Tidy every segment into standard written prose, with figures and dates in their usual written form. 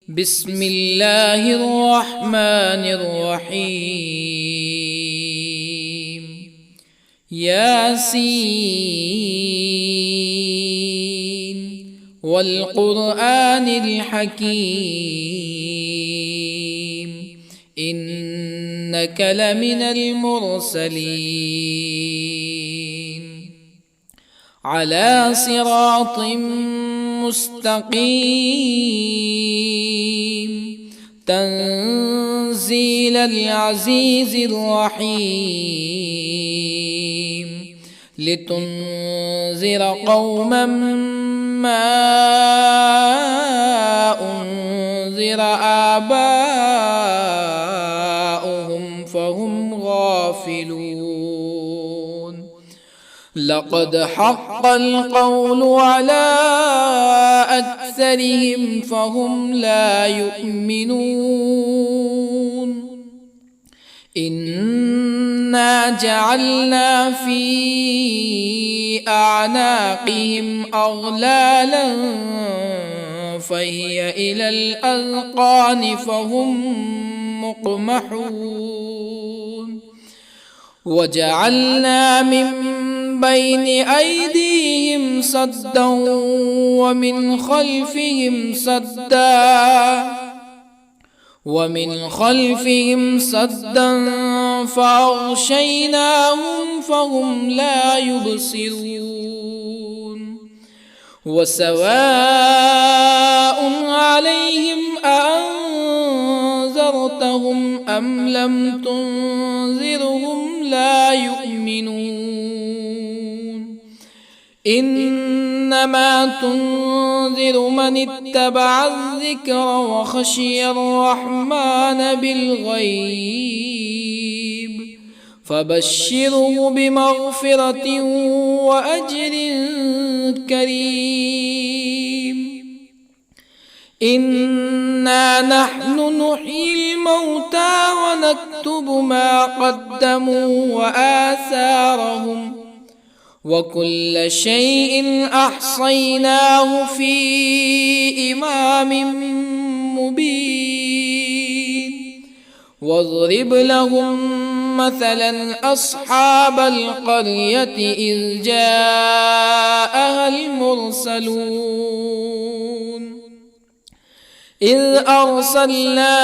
بسم الله الرحمن الرحيم. ياسين والقرآن الحكيم إنك لمن المرسلين على صراط مستقيم تنزيل العزيز الرحيم لتنذر قوما ما أنذر آباؤهم فهم غافلون. لقد حق القول على أكثرهم فهم لا يؤمنون. إنا جعلنا في أعناقهم أغلالا فهي إلى الأذقان فهم مقمحون. وجعلنا من بين أيديهم سدا ومن خلفهم سدا فأغشيناهم فهم لا يبصرون. وسواء عليهم أأنذرتهم أم لم تنذرهم لا يؤمنون. إنما تنذر من اتبع الذكر وخشي الرحمن بالغيب فبشره بمغفرة وأجر كريم. إنا نحن نحيي الموتى ونكتب ما قدموا وآثارهم وكل شيء أحصيناه في إمام مبين. واضرب لهم مثلا أصحاب القرية إذ جاءها المرسلون إذ أرسلنا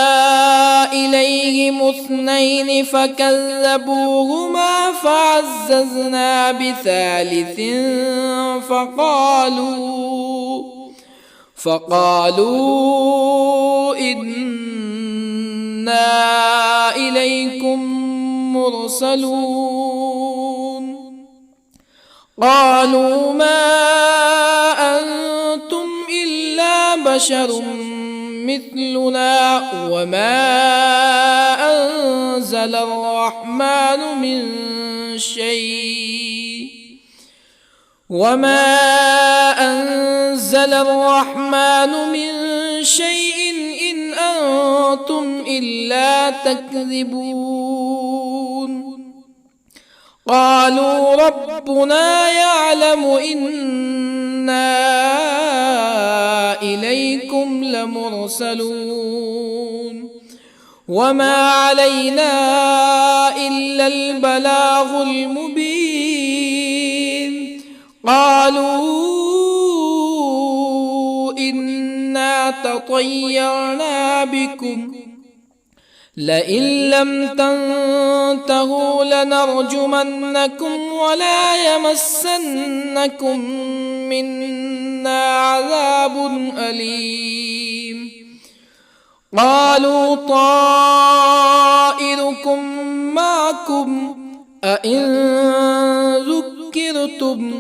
إليهم اثنين فكذبوهما فعززنا بثالث فقالوا إنا إليكم مرسلون. قالوا ما أنتم إلا بشر مثلنا وما أنزل الرحمن من شيء إن أنتم إلا تكذبون. قالوا ربنا يعلم إنا إليكم لمرسلون وما علينا إلا البلاغ المبين. قالوا إنا تطيرنا بكم لئن لم تنتهوا لنرجمنكم ولا يمسنكم منا عذاب أليم. قالوا طائركم معكم أئن ذكرتم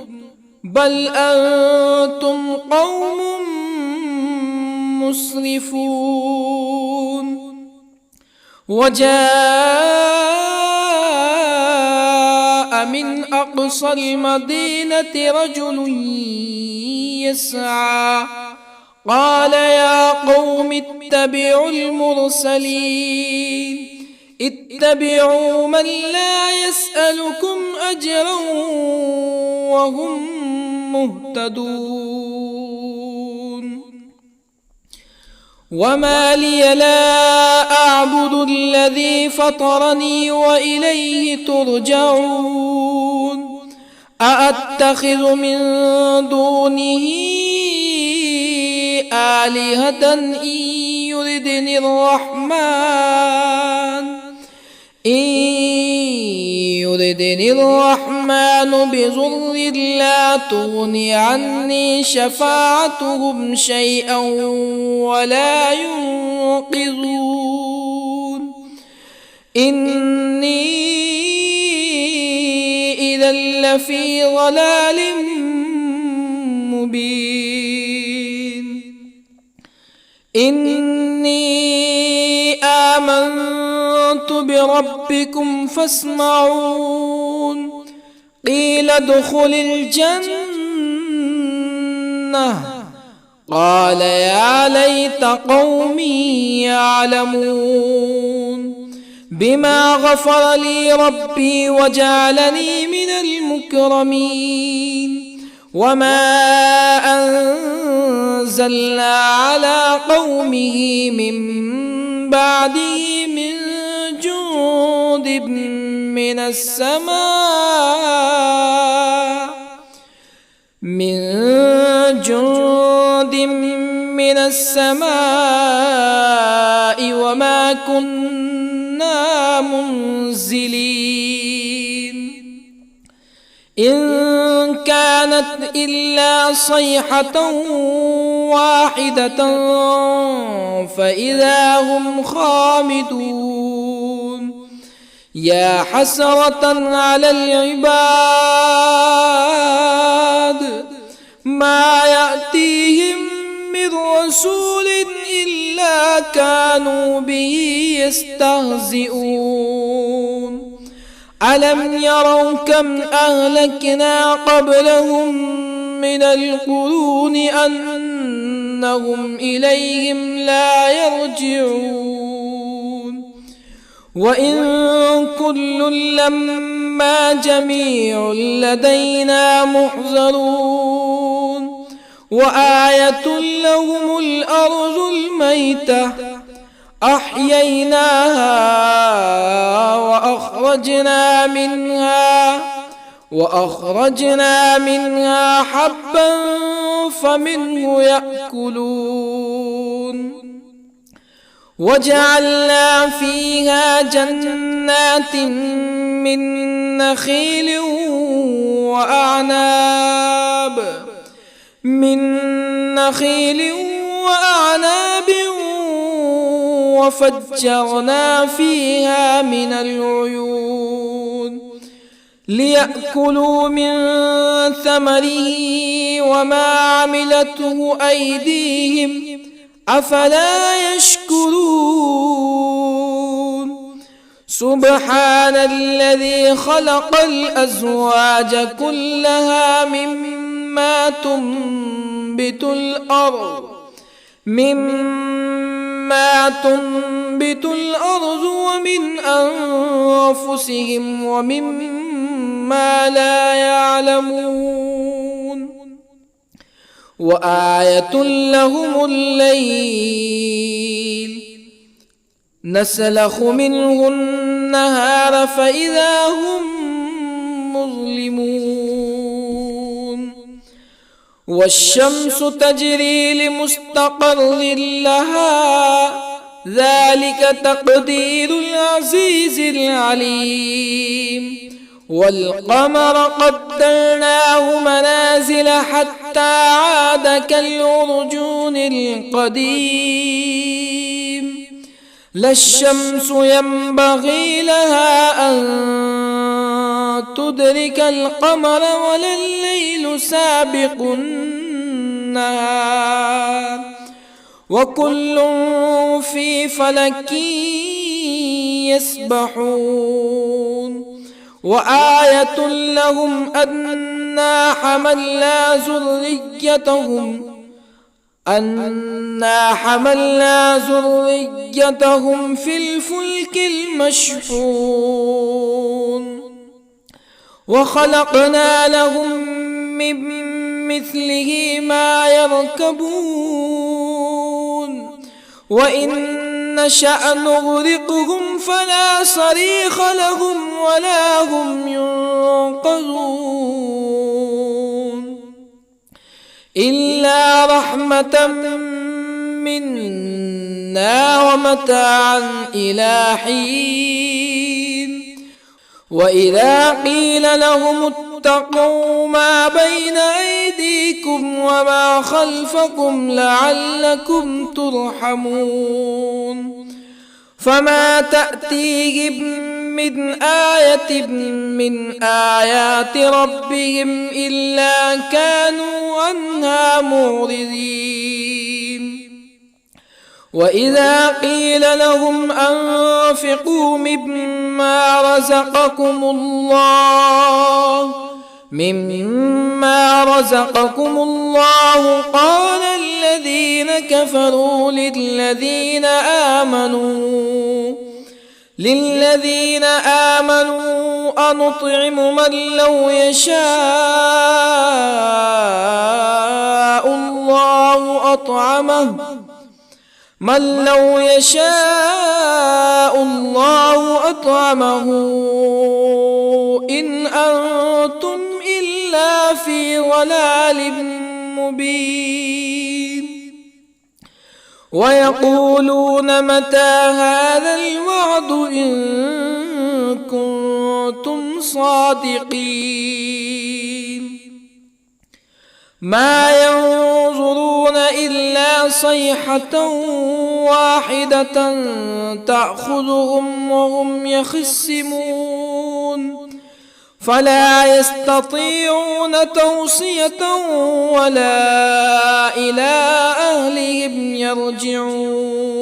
بل أنتم قوم مسرفون. وجاء من أقصى المدينة رجل يسعى قال يا قوم اتبعوا المرسلين اتبعوا من لا يسألكم أجرا وهم مهتدون. وما لي لا أعبد الذي فطرني وإليه ترجعون أأتخذ من دونه آلهة يردني الرحمن بضر لا تغن عني شفاعتهم شيئا ولا ينقذون إني إذا لفي ضلال مبين إني آمنت بربكم فاسمعون قيل ادخل الجنة قال يا ليت قومي يعلمون بما غفر لي ربي وجعلني من المكرمين وما أنزلنا على قومه من بعده من جند من السماء وما كنا منزلين إن كانت إلا صيحة واحدة فإذا هم خامدون يا حسرة على العباد ما يأتيهم من رسول إلا كانوا به يستهزئون ألم يروا كم أهلكنا قبلهم من القرون أنهم إليهم لا يرجعون وإن كل لما جميع لدينا محضرون وآية لهم الأرض الميتة أحييناها وأخرجنا منها حبا فمنه يأكلون وجعلنا فيها جنات من نخيل وأعناب وفجرنا فيها من العيون ليأكلوا من ثمره وما عملته أيديهم أفلا يشكرون سبحان الذي خلق الأزواج كلها مما تنبت الأرض ومن أنفسهم ومما لا يعلمون وآية لهم الليل نسلخ منه النهار فإذا هم مظلمون والشمس تجري لمستقر لها ذلك تقدير العزيز العليم والقمر قدرناه منازل حتى عاد كالعرجون القديم لا الشمس ينبغي لها أن تدرك القمر ولا الليل سابق النهار وكل في فلك يسبحون وآية لهم أنا حملنا ذريتهم في الفلك المشحون وخلقنا لهم من مثله ما يركبون وإن نشأ نغرقهم فلا صريخ لهم ولا هم ينقذون إلا رحمة منا ومتاعا إلى حين وإذا قيل لهم اتقوا ما بين أيديكم وما خلفكم لعلكم ترحمون فما تأتيهم من آية من آيات ربهم إلا كانوا عنها معرضين وإذا قيل لهم أنفقوا مما رزقكم الله قال الذين كفروا للذين آمنوا أنطعم من لو يشاء الله أطعمه إن أنتم إلا في ضلال مبين ويقولون متى هذا الوعد إن كنتم صادقين ما ينظرون إلا صيحة واحدة تأخذهم وهم يخصمون فلا يستطيعون توصية ولا إلى أهلهم يرجعون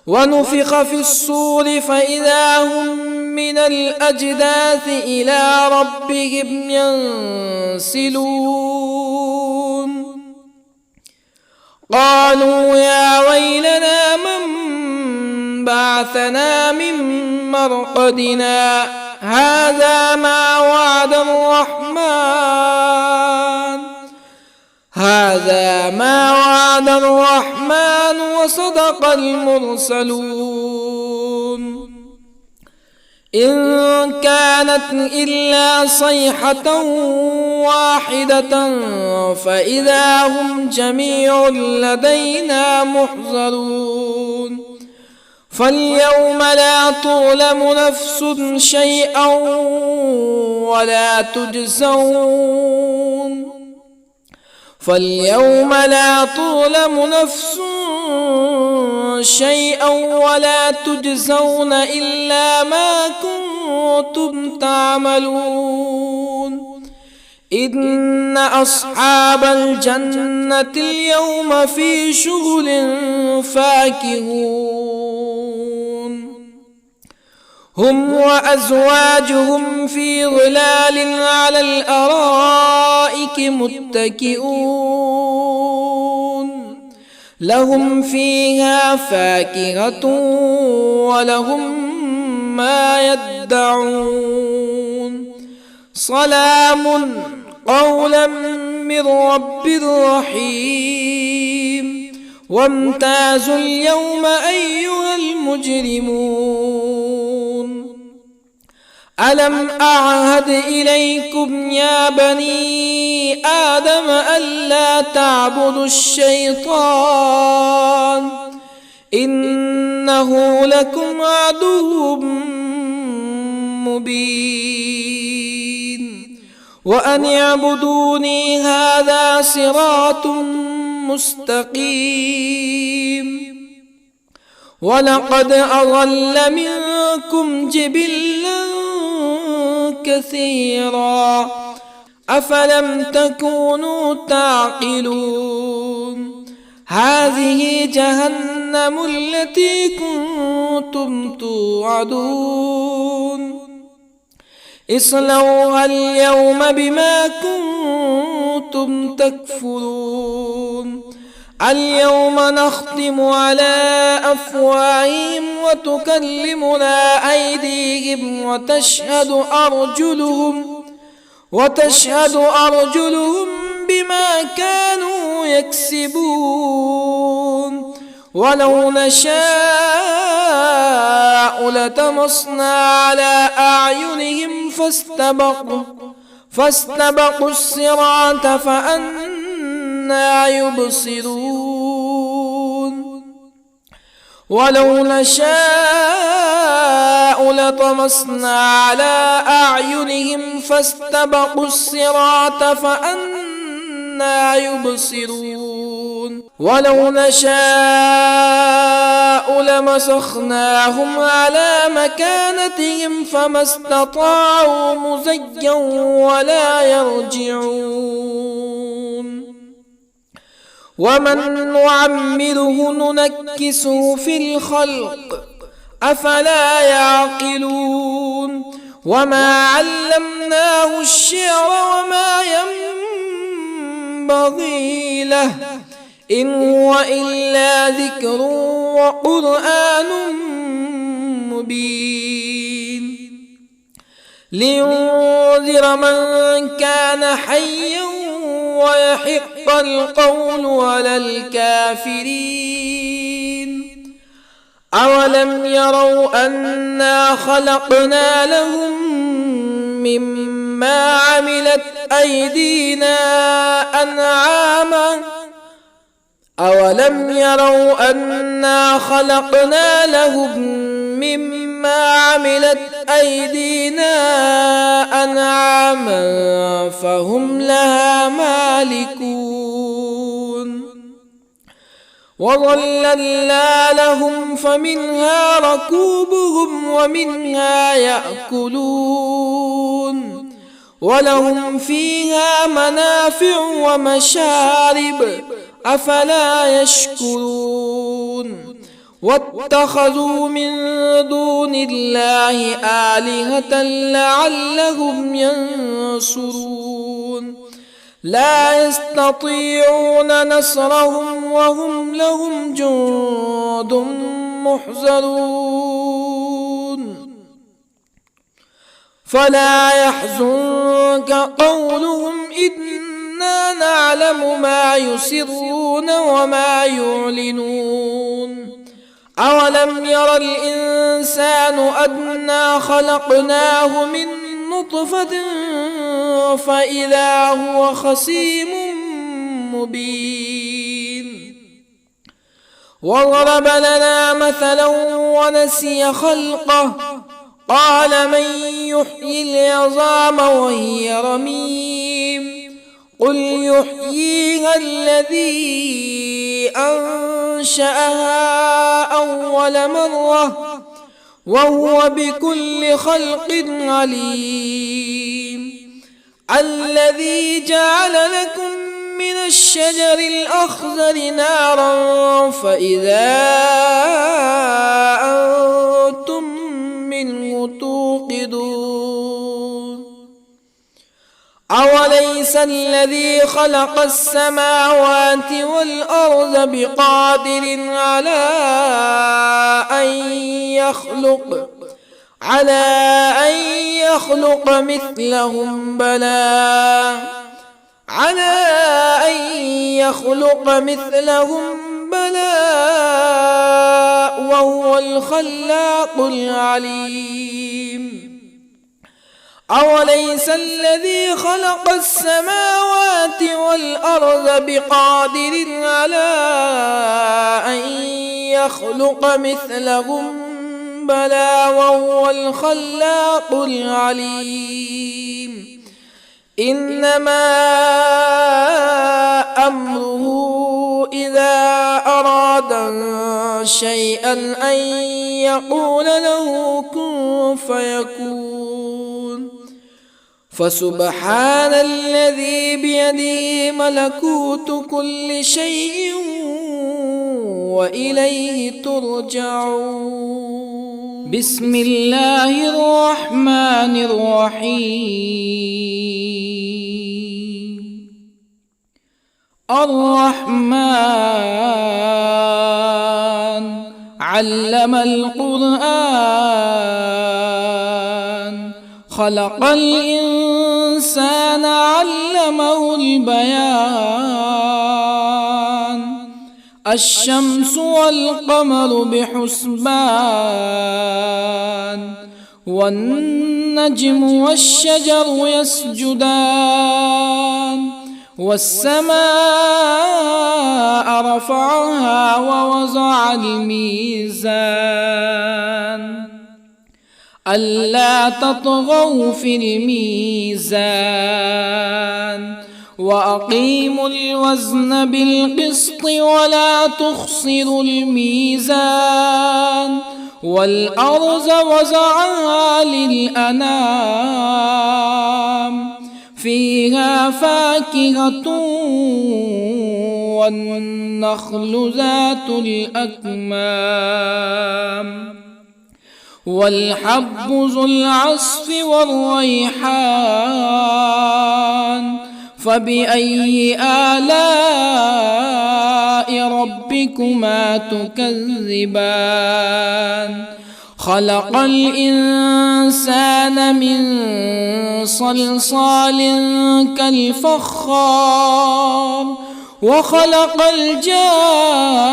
ونفخ في الصور فإذا هم من الأجداث إلى ربهم ينسلون قالوا يا ويلنا من بعثنا من مرقدنا هذا ما وعد الرحمن وصدق المرسلون إن كانت إلا صيحة واحدة فإذا هم جميع لدينا محضرون فاليوم لا تظلم نفس شيئا ولا تجزون إلا ما كنتم تعملون إن أصحاب الجنة اليوم في شغل فاكهون هم وأزواجهم في ظلال على الأرائك متكئون لهم فيها فاكهة ولهم ما يدعون سلام قولا من رب رحيم وامتازوا اليوم أيها المجرمون ألم أعهد إليكم يا بني آدم ألا تعبدوا الشيطان إنه لكم عدو مبين وأن اعبدوني هذا صراط مستقيم ولقد أضل منكم جبلا كثيرا أفلم تكونوا تعقلون هذه جهنم التي كنتم توعدون اصلوها اليوم بما كنتم تكفرون اليوم نختم على أفواههم وتكلمنا أيديهم وتشهد أرجلهم بما كانوا يكسبون ولو نشاء لطمسنا على أعينهم فاستبقوا الصراط فأنى يبصرون ولو نشاء لطمسنا على أعينهم فاستبقوا الصراط فأنى يبصرون ولو نشاء لمسخناهم على مكانتهم فما استطاعوا مزيا ولا يرجعون ومن نعمره ننكسه في الخلق أفلا يعقلون وما علمناه الشعر وما ينبغي له إن هو إلا ذكر وقرآن مبين لينذر من كان حيا ويحق القول على الكافرين أولم يروا أنا خلقنا لهم مما عملت أيدينا أنعاما أولم يروا أنا خلقنا لهم مما عملت أيدينا أنعاما فهم لها مالكون وظللنا لهم فمنها ركوبهم ومنها يأكلون ولهم فيها منافع ومشارب أفلا يشكرون واتخذوا من دون الله آلهة لعلهم ينصرون لا يستطيعون نصرهم وهم لهم جند محضرون فلا يحزنك قولهم إنا نعلم ما يسرون وما يعلنون أولم ير الإنسان أنا خلقناه من نطفة فإذا هو خصيم مبين وضرب لنا مثلا ونسي خلقه قال من يحيي العظام وهي رميم قل يحييها الذي أنشأها أول مرة وهو بكل خلق عليم الذي جعل لكم من الشجر الأخضر نارا فإذا أنتم منه توقدون أوليس الذي خلق السماوات والأرض بقادر على أن يخلق مثلهم بلى وهو الخلاق العليم أوليس الذي خلق السماوات والأرض بقادر على أن يخلق مثلهم بلى وهو الخلاق العليم إنما أمره إذا أراد شيئا أن يقول له كن فيكون فسبحان الذي بيده ملكوت كل شيء وإليه ترجعون بسم الله الرحمن الرحيم الرحمن علم القرآن خلق الإنسان علمه البيان الشمس والقمر بحسبان والنجم والشجر يسجدان والسماء رفعها ووضع الميزان ألا تطغوا في الميزان وأقيموا الوزن بالقسط ولا تخسروا الميزان والأرض وضعها للأنام فيها فاكهة والنخل ذات الأكمام والحب ذو العصف والريحان فبأي آلاء ربكما تكذبان خلق الإنسان من صلصال كالفخار وخلق الجان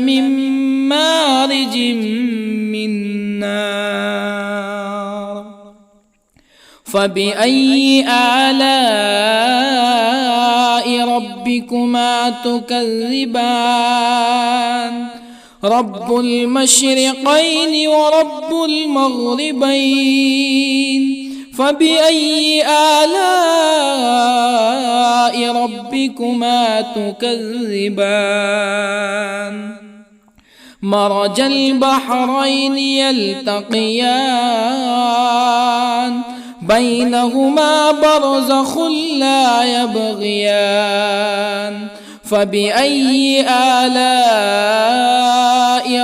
من مارج من نار فبأي آلاء ربكما تكذبان رب المشرقين ورب المغربين فبأي آلاء ربكما تكذبان مرج البحرين يلتقيان بينهما برزخ لا يبغيان فبأي آلاء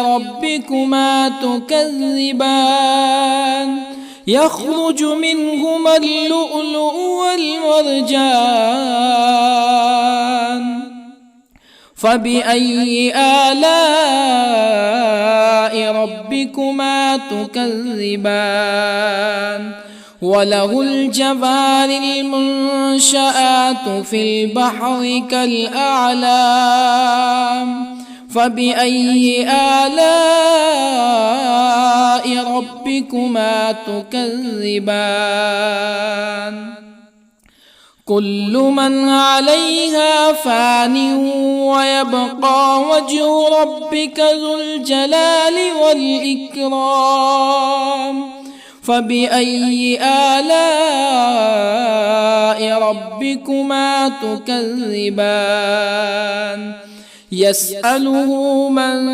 ربكما تكذبان يخرج منهما اللؤلؤ والمرجان فبأي آلاء ربكما تكذبان وله الجوار المنشآت في البحر كالأعلام فبأي آلاء ربكما تكذبان كل من عليها فان ويبقى وجه ربك ذو الجلال والإكرام فبأي آلاء ربكما تكذبان يسأله من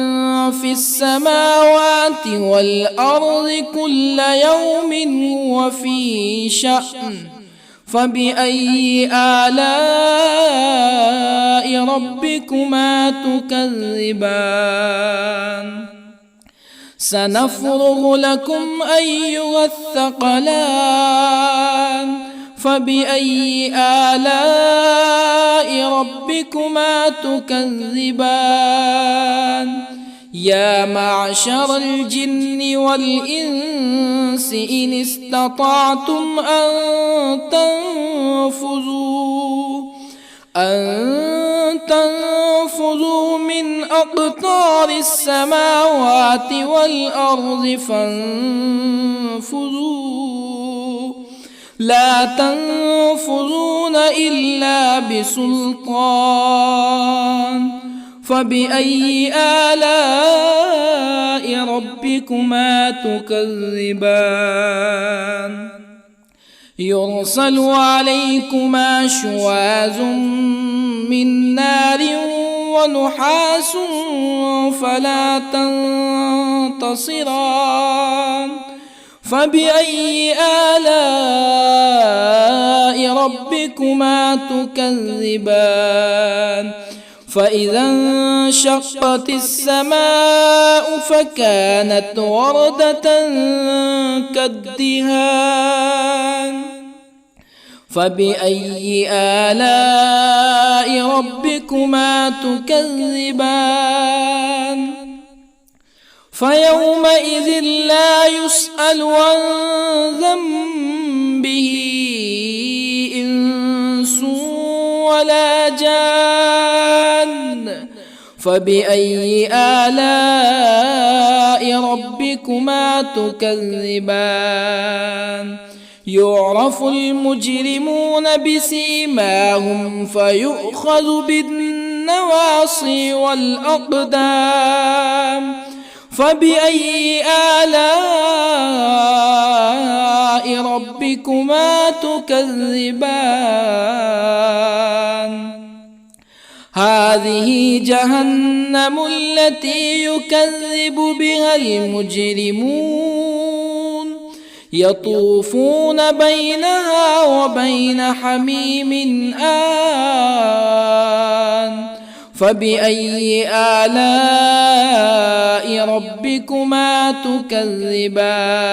في السماوات والأرض كل يوم هو في شأن فبأي آلاء ربكما تكذبان سنفرغ لكم أيها الثقلان فبأي آلاء ربكما تكذبان يا معشر الجن والإنس إن استطعتم أن تنفذوا من أقطار السماوات والأرض فانفذوا لا تنفذون إلا بسلطان فبأي آلاء ربكما تكذبان يرسل عليكما شواظ من نار ونحاس فلا تنتصران فبأي آلاء ربكما تكذبان فإذا انشقت السماء فكانت وردة كالدهان فبأي آلاء ربكما تكذبان فيومئذ لا يسأل عن ذنبه إنس ولا جان. فبأي آلاء ربكما تكذبان؟ يعرف المجرمون بسيماهم فيؤخذ بالنواصي والأقدام. فبأي آلاء ربكما تكذبان؟ هذه جهنم التي يكذب بها المجرمون يطوفون بينها وبين حميم آن. فبأي آلاء ربكما تكذبان؟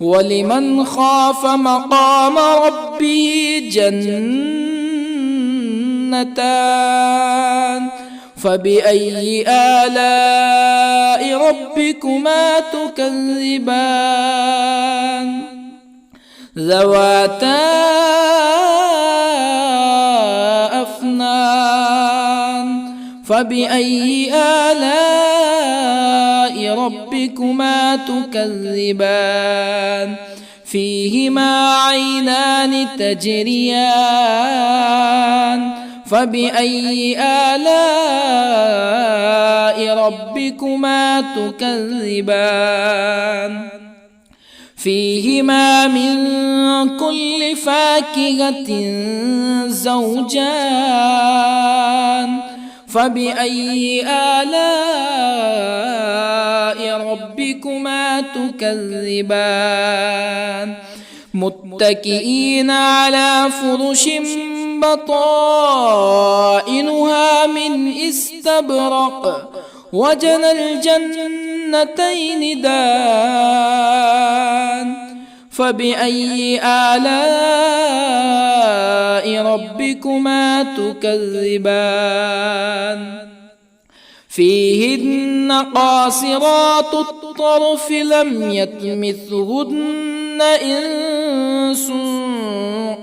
ولمن خاف مقام ربه جنتان. فبأي آلاء ربكما تكذبان؟ ذواتا أفنان. فبأي آلاء ربكما تكذبان؟ فيهما عينان تجريان. فبأي آلاء ربكما تكذبان؟ فيهما من كل فاكهة زوجان. فبأي آلاء ربكما تكذبان؟ متكئين على فرش بطائنها من استبرق وجنى الجنتين دان. فبأي آلاء ربكما تكذبان؟ فيهن قاصرات الطرف لم يطمثهن إنس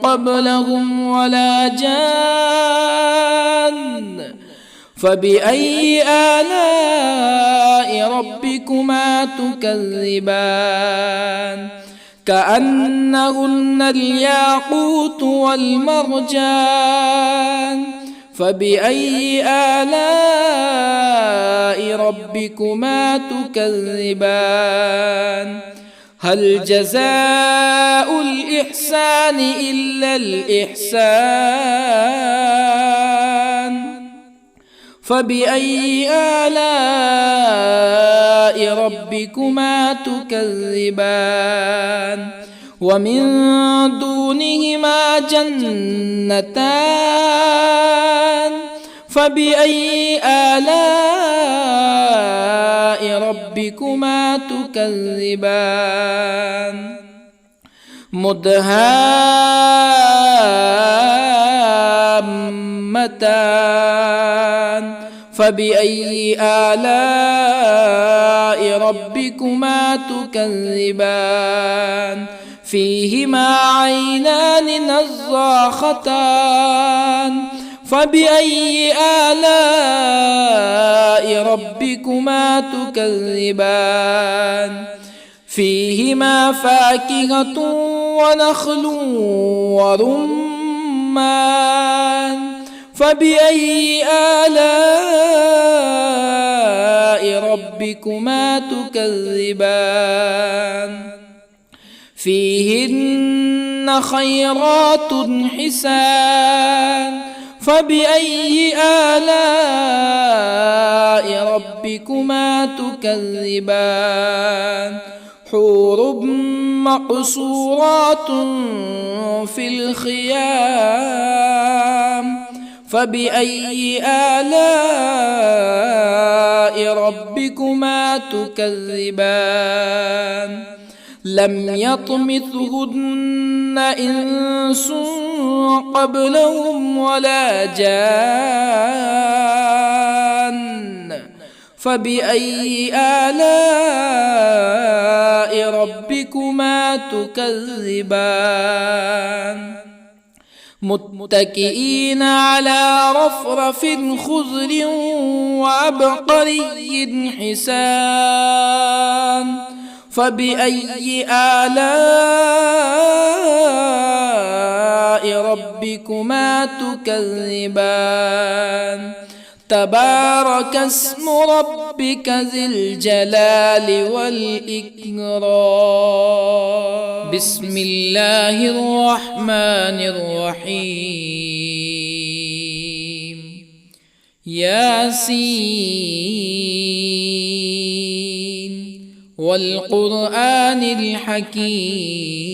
قبلهم ولا جان. فبأي آلاء ربكما تكذبان؟ كأنهن الياقوت والمرجان. فبأي آلاء ربكما تكذبان؟ هل جزاء الإحسان إلا الإحسان؟ فبأي آلاء ربكما تكذبان؟ ومن دونهما جنتان. فبأي آلاء ربكما تكذبان؟ مدهامتان. فبأي آلاء ربكما تكذبان؟ فيهما عينان نضاختان. فبأي آلاء ربكما تكذبان؟ فيهما فاكهة ونخل ورمان. فبأي آلاء ربكما تكذبان؟ فيهن خيرات حسان. فبأي آلاء ربكما تكذبان؟ حور مقصورات في الخيام. فبأي آلاء ربكما تكذبان؟ لم يطمثهن إنس قبلهم ولا جان. فبأي آلاء ربكما تكذبان متكئين على رفرف خضر وعبقري حسان فبأي آلاء ربكما تكذبان تبارك اسم ربك ذي الجلال والإكرام بسم الله الرحمن الرحيم ياسين والقرآن الحكيم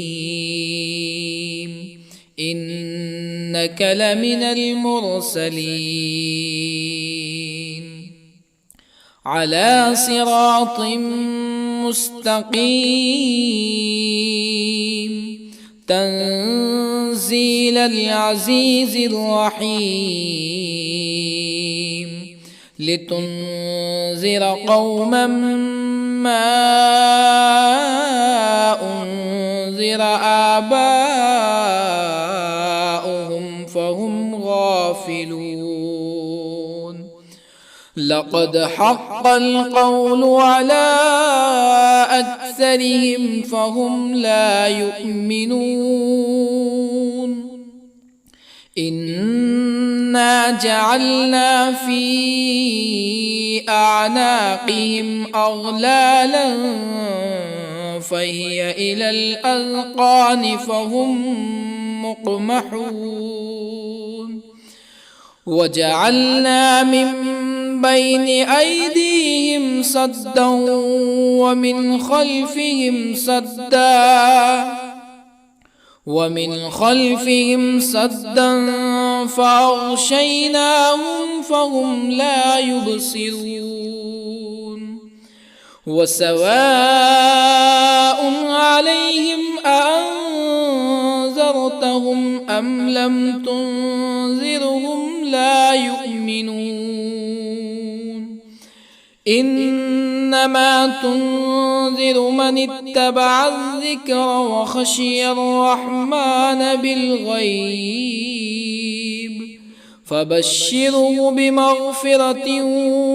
إنك لمن المرسلين على صراط مستقيم تنزيل العزيز الرحيم لتنذر قوما ما أنذر آباؤهم فهم غافلون لقد حق القول على أكثرهم فهم لا يؤمنون إنا جعلنا في أعناقهم أغلالا فهي إلى الأذقان فهم مقمحون وجعلنا من بين أيديهم سدا ومن خلفهم سدا فأغشيناهم فهم لا يبصرون وسواء عليهم أأنذرتهم أم لم تنذرهم لا يؤمنون إنما تنذر من اتبع الذكر وخشي الرحمن بالغيب فبشره بمغفرة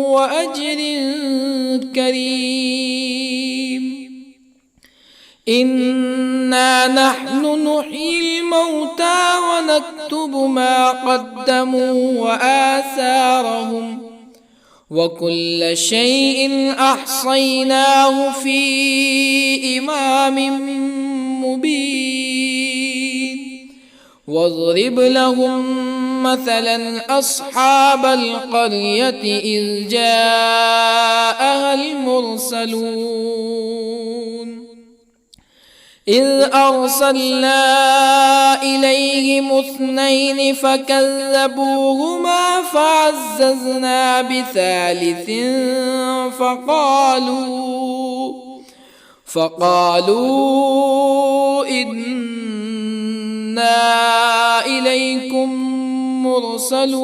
وأجر كريم إنا نحن نحيي الموتى ونكتب ما قدموا وآثارهم وكل شيء أحصيناه في إمام مبين واضرب لهم مثلا أصحاب القرية إذ جاءها المرسلون إذ أرسلنا إليهم اثنين فكذبوهما فعززنا بثالث فقالوا إنا إليكم مرسلون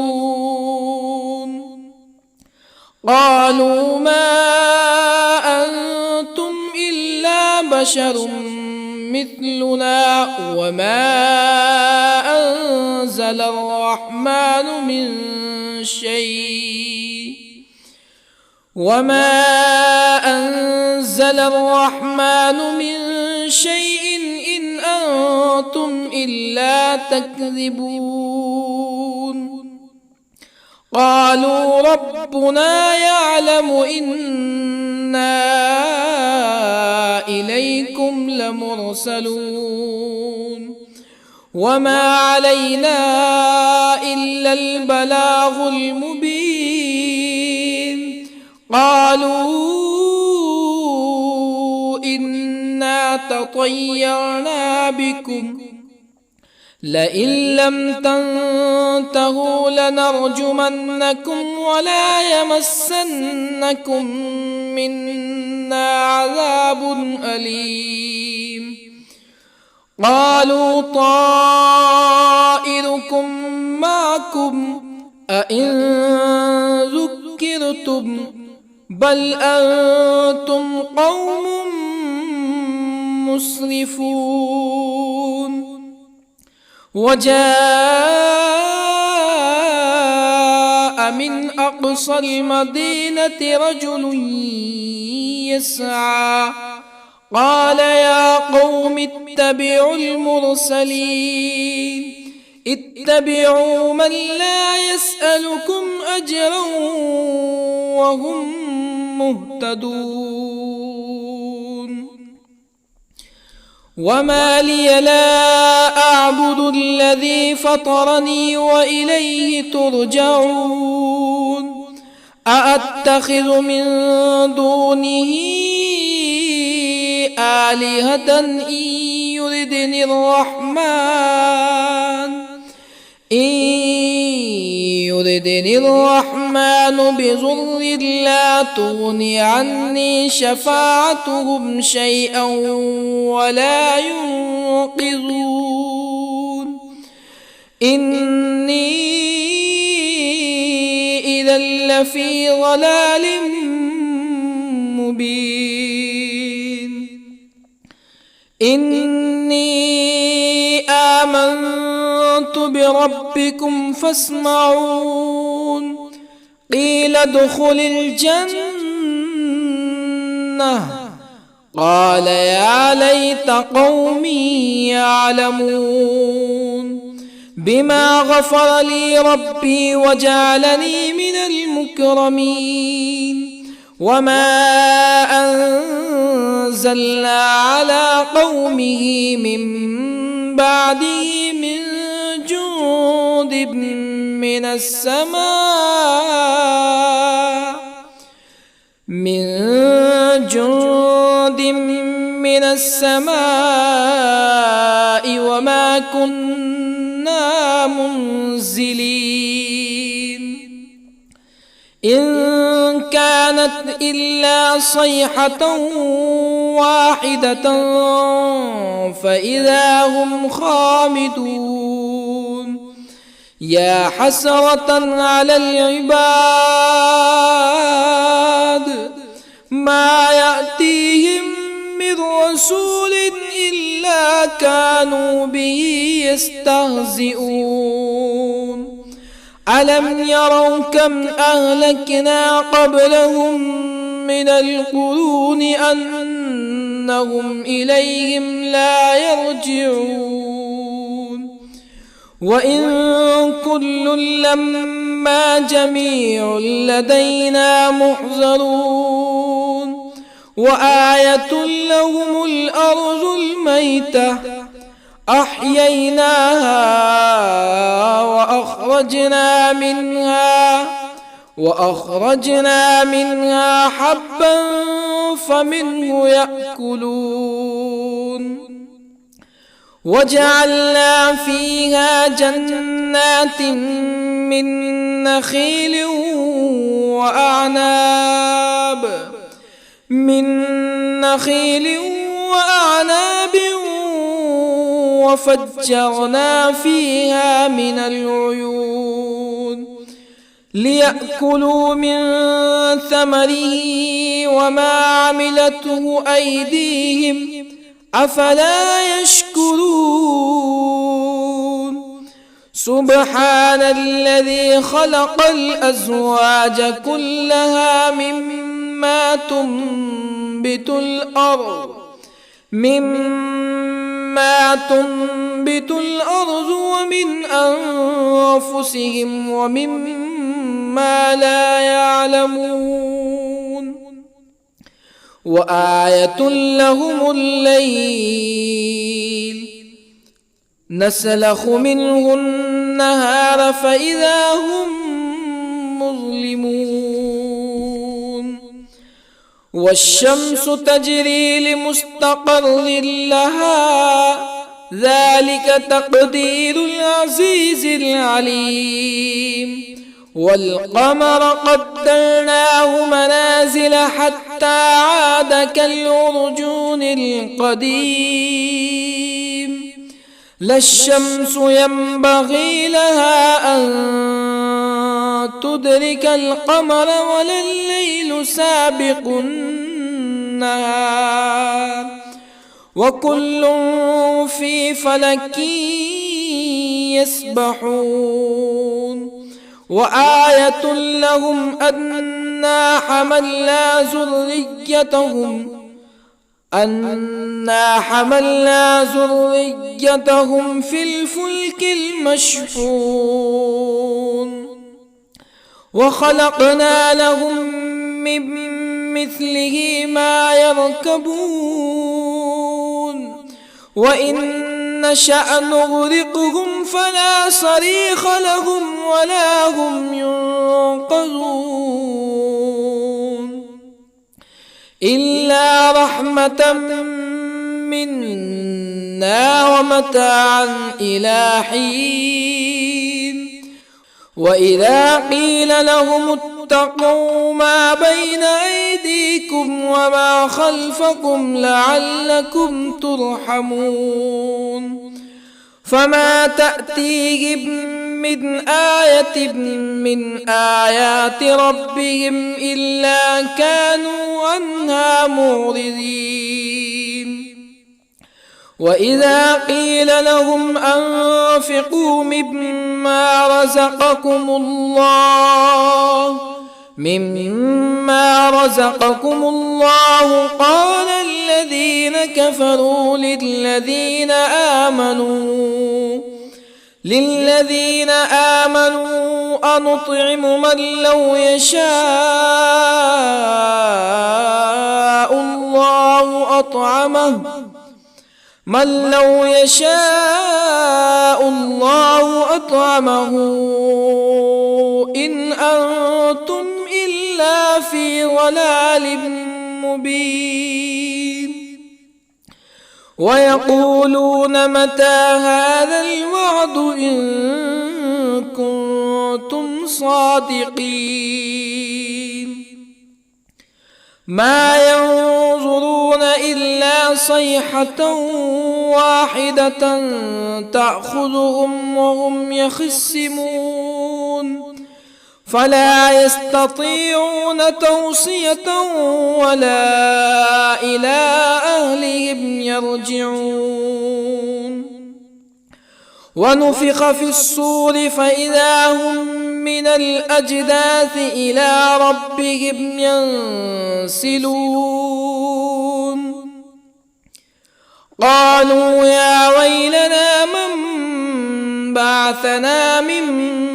قالوا ما أنتم إلا بشر مثلنا وما أنزل الرحمن من شيء إن أنتم إلا تكذبون قالوا ربنا يعلم إنا إليكم لمرسلون وما علينا إلا البلاغ المبين قالوا إنا تطيرنا بكم لئن لم تنتهوا لنرجمنكم ولا يمسنكم منا عذاب أليم قالوا طائركم معكم أئن ذكرتم بل أنتم قوم مسرفون. وجاء من أقصى المدينة رجل يسعى قال يا قوم اتبعوا المرسلين اتبعوا من لا يسألكم أجرا وهم مهتدون. وما لي لا أعبد الذي فطرني وإليه ترجعون. أأتخذ من دونه آلهة إن يردني الرحمن بضر لا تغني عني شفاعتهم شيئا ولا ينقذون. إني إذا لفي ضلال مبين. إني آمنت بربكم فاسمعون. قيل ادخل الجنة قال يا ليت قومي يعلمون. بما غفر لي ربي وجعلني من المكرمين. وما أنزلنا على قومه من بعده من جند من السماء وما كنا منزلين. إن كانت إلا صيحة واحدة فإذا هم خامدون. يا حسرة على العباد ما يأتيهم من رسول إلا كانوا به يستهزئون. ألم يروا كم أهلكنا قبلهم من القرون أنهم إليهم لا يرجعون. وإن كل لما جميع لدينا محضرون. وآية لهم الأرض الميتة أحييناها وأخرجنا منها حبا فمنه يأكلون. وجعلنا فيها جنات من نخيل وأعناب وفجرنا فيها من العيون ليأكلوا من ثمره وما عملته أيديهم أفلا يشكرون. سبحان الذي خلق الأزواج كلها مما تنبت الأرض ومن أنفسهم ومما لا يعلمون. وآية لهم الليل نسلخ منه النهار فإذا هم مظلمون. والشمس تجري لمستقر لها ذلك تقدير العزيز العليم. والقمر قدرناه منازل حتى عاد كالعرجون القديم. لا الشمس ينبغي لها أن تدرك القمر ولا الليل سابق النهار وكل في فلك يسبحون وآية لهم أنا حملنا ذريتهم في الفلك المشحون وخلقنا لهم من مثله ما يركبون وإن نشأ نغرقهم فلا صريخ لهم ولا هم ينقذون إلا رحمة منا ومتاعا إلى حين وإذا قيل لهم اتقوا ما بين أيديكم وما خلفكم لعلكم ترحمون فما تأتيهم من آية من آيات ربهم إلا كانوا عنها معرضين وإذا قيل لهم أنفقوا مما رزقكم الله قال الذين كفروا للذين آمنوا أنطعم من لو يشاء الله أطعمه إن أنتم إلا في ضلال مبين ويقولون متى هذا الوعد إن كنتم صادقين ما ينظرون إلا صيحة واحدة تأخذهم وهم يخصمون فلا يستطيعون توصية ولا إلى أهلهم يرجعون ونفخ في الصور فإذا هم من الأجداث إلى ربهم ينسلون قالوا يا ويلنا من بعثنا من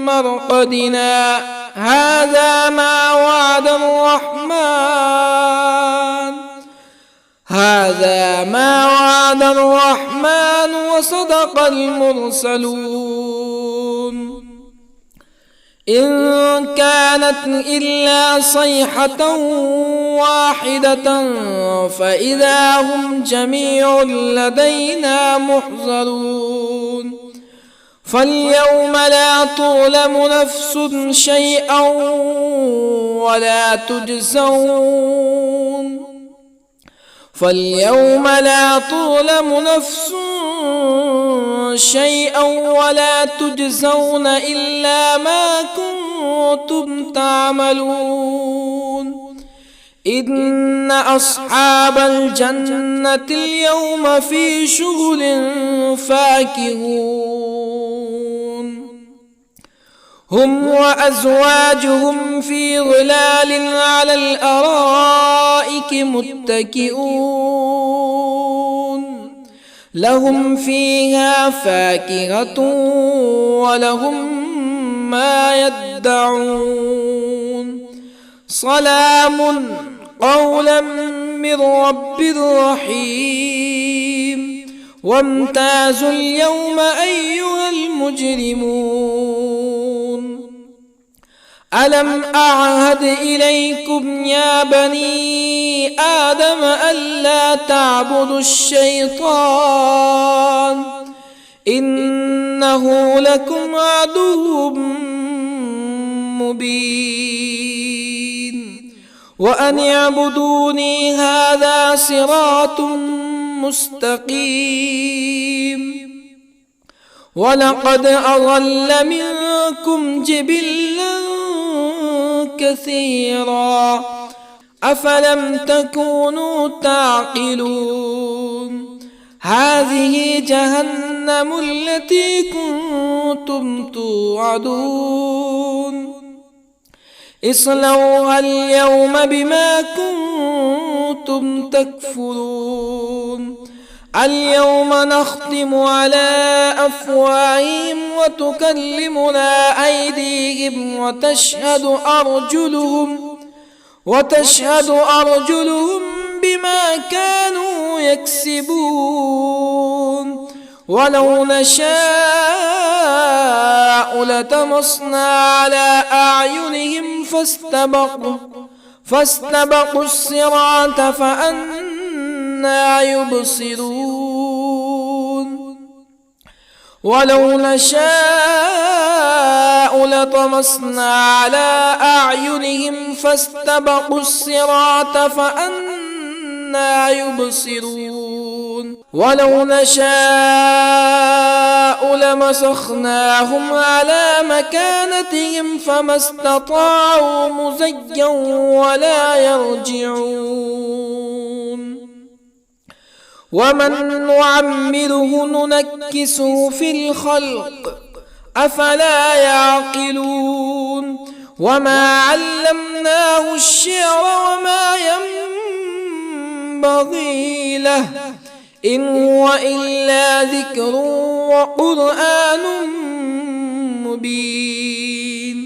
مرقدنا هذا ما وعد الرحمن وصدق المرسلون إن كانت إلا صيحة واحدة فإذا هم جميع لدينا محضرون فاليوم لا تظلم نفس شيئا ولا تجزون إلا ما كنتم تعملون إن أصحاب الجنة اليوم في شغل فاكهون هم وأزواجهم في ظلال على الأرائك متكئون لهم فيها فاكهة ولهم ما يدعون سلام قولا من رب رحيم وامتازوا اليوم أيها المجرمون ألم أعهد إليكم يا بني آدم ألا تعبدوا الشيطان إنه لكم عدو مبين وأن اعبدوني هذا صراط مستقيم ولقد أضل منكم جبلا كثيرا أفلم تكونوا تعقلون هذه جهنم التي كنتم توعدون اصلوها اليوم بما كنتم تكفرون اليوم نختم على أفواههم وتكلمنا أيديهم وتشهد أرجلهم بما كانوا يكسبون ولو نشاء لطمسنا على أعينهم فاستبقوا الصراط فأنى يبصرون ولو نشاء لطمسنا على أعينهم فاستبقوا الصراط فأنى يبصرون ولو نشاء لمسخناهم على مكانتهم فما استطاعوا مزيا ولا يرجعون ومن نعمره ننكسه في الخلق أفلا يعقلون وما علمناه الشعر وما ينبغي له إن هو إلا ذكر وقرآن مبين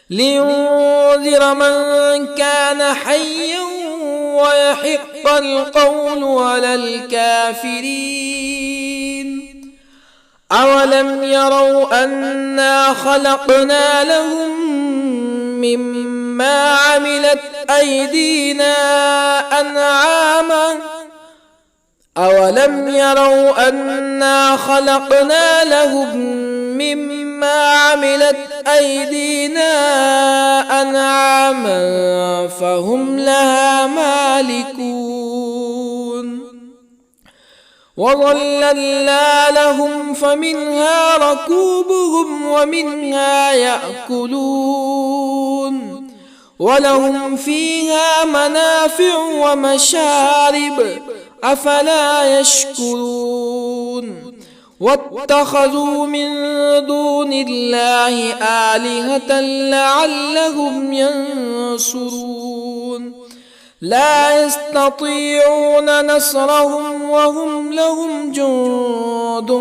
لينذر من كان حيا ويحق القول على الكافرين أولم يروا أنا خلقنا لهم مما عملت أيدينا أنعاما أولم يروا أنا خلقنا لهم مما عملت أيدينا أنعاما فهم لها مالكون وظللنا لهم فمنها ركوبهم ومنها يأكلون ولهم فيها منافع ومشارب أفلا يشكرون واتخذوا من دون الله آلهة لعلهم ينصرون لا يستطيعون نصرهم وهم لهم جند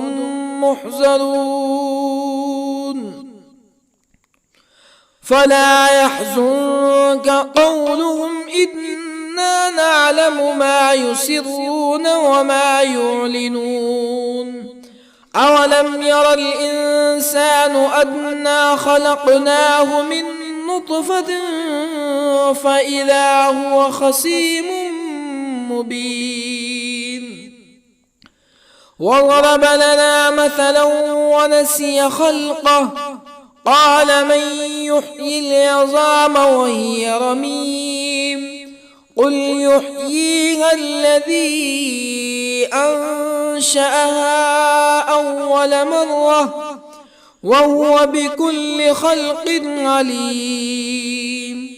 محضرون فلا يحزنك قولهم إنا نعلم ما يسرون وما يعلنون أولم ير الإنسان أنا خلقناه من نطفة فإذا هو خصيم مبين وضرب لنا مثلا ونسي خلقه قال من يحيي العظام وهي رميم قل يحييها الذي أنشأها أول مرة وهو بكل خلق عليم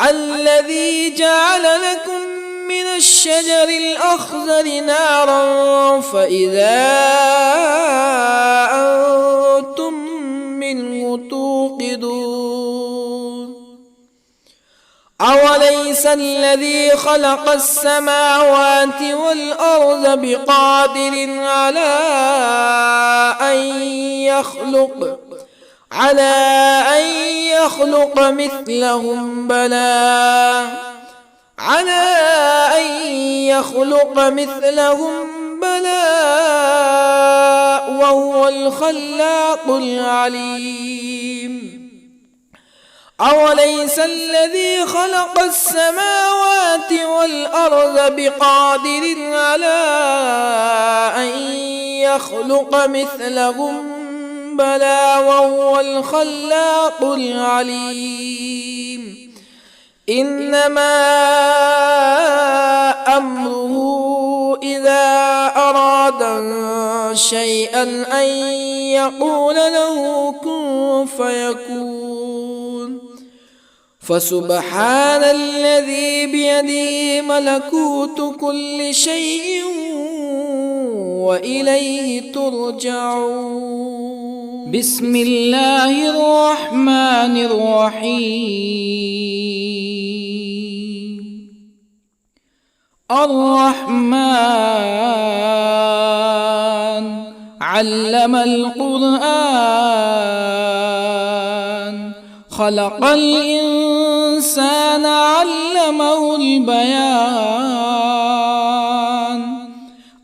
الذي جعل لكم من الشجر الأخضر نارا فإذا أنتم منه توقدون أوليس الذي خلق السماوات والأرض بقادر على أن يخلق مثلهم بلى وهو الخلاق العليم أوليس الذي خلق السماوات والأرض بقادر على أن يخلق مثلهم بلى وهو الخلاق العليم إنما أمره إذا أراد شيئا أن يقول له كن فيكون فسبحان الذي بيده ملكوت كل شيء وإليه ترجعون. بسم الله الرحمن الرحيم. الرحمن علم القرآن، خلق الإنسان علمه البيان.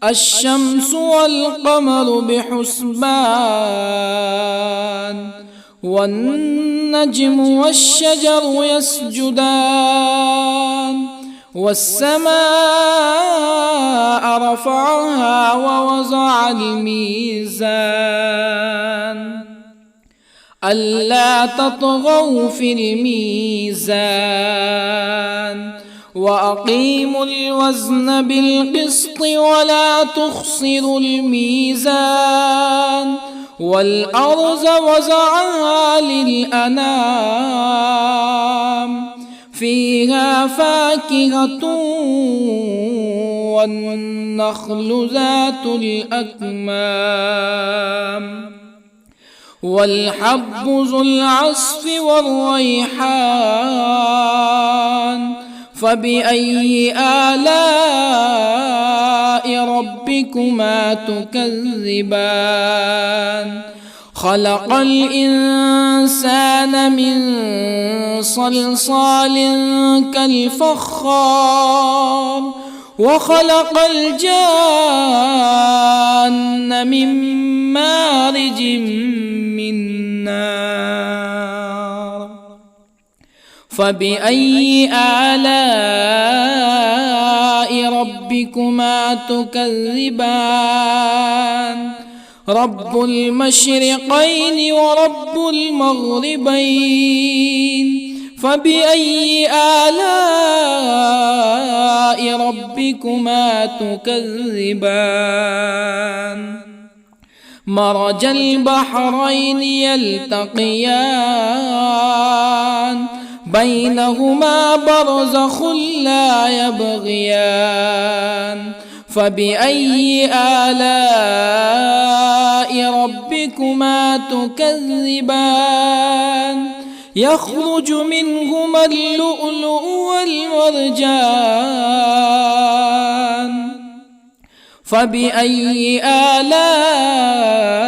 الشمس والقمر بحسبان، والنجم والشجر يسجدان. والسماء رفعها ووضع الميزان، ألا تطغوا في الميزان. وأقيموا الوزن بالقسط ولا تخسروا الميزان. والأرض وضعها للأنام، فيها فاكهة والنخل ذات الأكمام، والحب ذو العصف والريحان. فبأي آلاء ربكما تكذبان؟ خلق الإنسان من صلصال كالفخار، وخلق الجان من مارج من نار. فبأي آلاء ربكما تكذبان؟ رب المشرقين ورب المغربين. فبأي آلاء ربكما تكذبان؟ مرج البحرين يلتقيان، بينهما برزخ لا يبغيان. فبأي آلاء ربكما تكذبان؟ يخرج منهما اللؤلؤ والمرجان. فبأي آلاء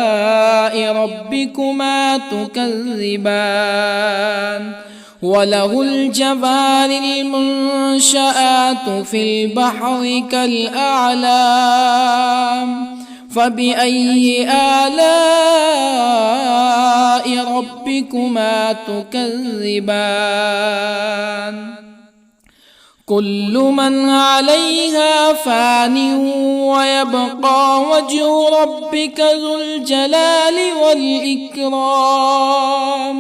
ربكما تكذبان؟ وله الجوار المنشآت في البحر كالأعلام. فبأي آلاء ربكما تكذبان؟ كل من عليها فان، ويبقى وجه ربك ذو الجلال والإكرام.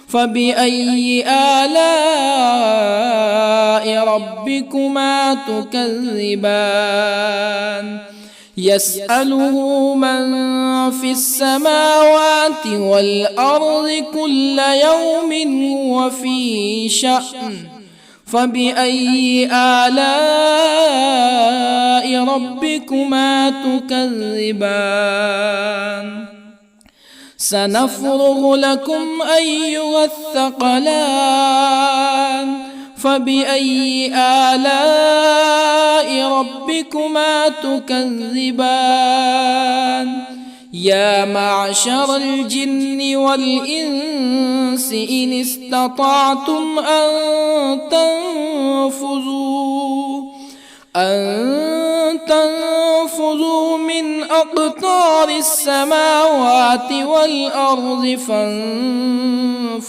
فبأي آلاء ربكما تكذبان؟ يسأله من في السماوات والأرض كل يوم هو في شأن. فبأي آلاء ربكما تكذبان؟ سنفرغ لكم أيها الثقلان. فبأي آلاء ربكما تكذبان؟ يا معشر الجن والإنس إن استطعتم أن تنفذوا من أقطار السماوات والأرض فانفذوا،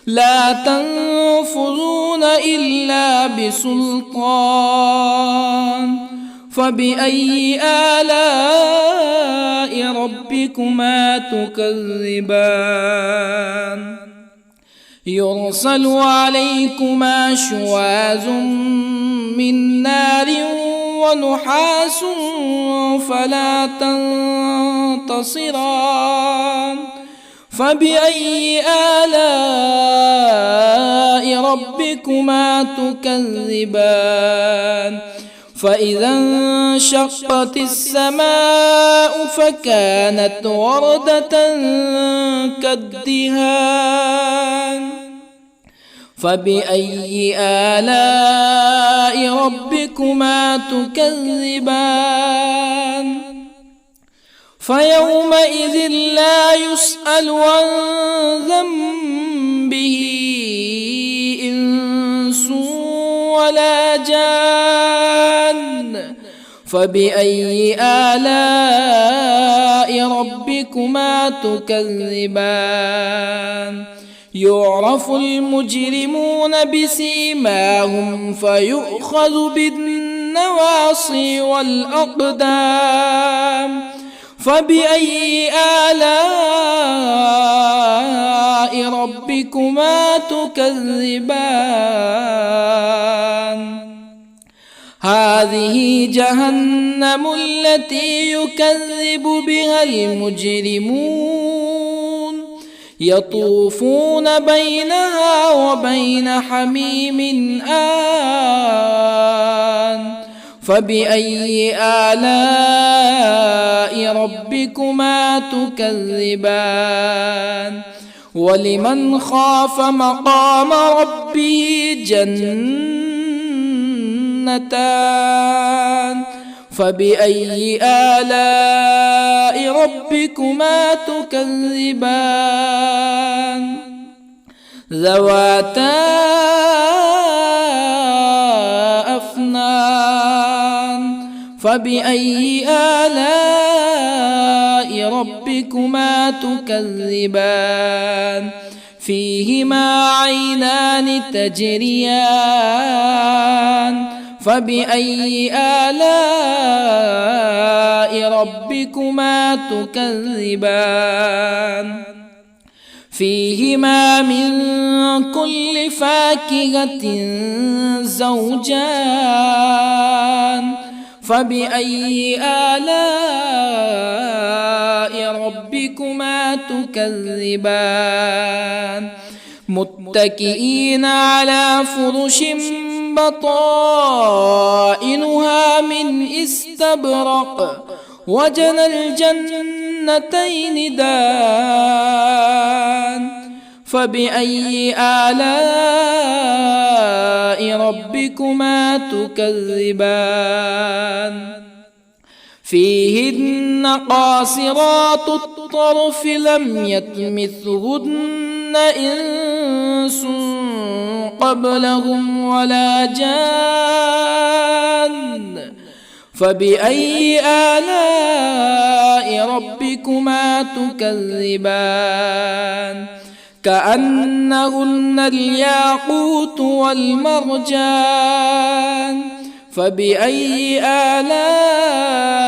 لا تنفذون إلا بسلطان. فبأي آلاء ربكما تكذبان؟ يرسل عليكما شواظ من نار ونحاس فلا تنتصران. فبأي آلاء ربكما تكذبان فإذا انشقت السماء فكانت وردة كالدهان فبأي آلاء ربكما تكذبان فيومئذ لا يسأل عن ذنبه إنس ولا جان فبأي آلاء ربكما تكذبان يعرف المجرمون بسيماهم فيؤخذ بالنواصي والأقدام فبأي آلاء ربكما تكذبان هذه جهنم التي يكذب بها المجرمون يطوفون بينها وبين حميم آن فبأي آلاء ربكما تكذبان ولمن خاف مقام ربه جنتان فبأي آلاء ربكما تكذبان ذواتا أفنان فبأي آلاء ربكما تكذبان فيهما عينان تجريان فبأي آلاء ربكما تكذبان فيهما من كل فاكهة زوجان فبأي آلاء ربكما تكذبان متكئين على فرش بطائنها من استبرق وجنى الجنتين دان فبأي آلاء ربكما تكذبان فيهن قاصرات الطرف لم يطمثهن إنس قبلهم ولا جان فبأي آلاء ربكما تكذبان كأنهن الياقوت والمرجان فبأي آلاء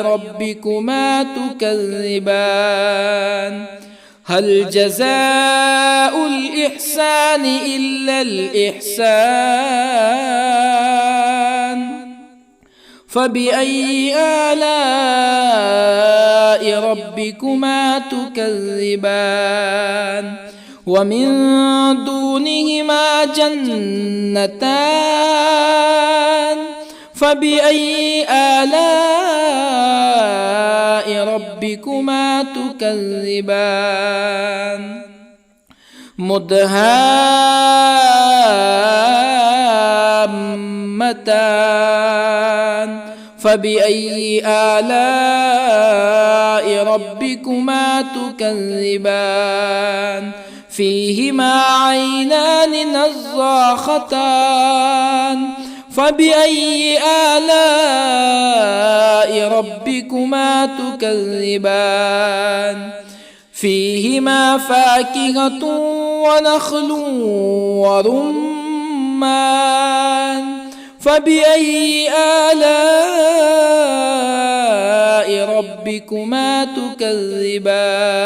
ربكما تكذبان هل جزاء الإحسان إلا الإحسان فبأي آلاء ربكما تكذبان ومن دونهما جنتان فبأي آلاء ربكما تكذبان مدهامتان فبأي آلاء ربكما تكذبان فيهما عينان نضاختان فبأي آلاء ربكما تكذبان فيهما فاكهة ونخل ورمان فبأي آلاء ربكما تكذبان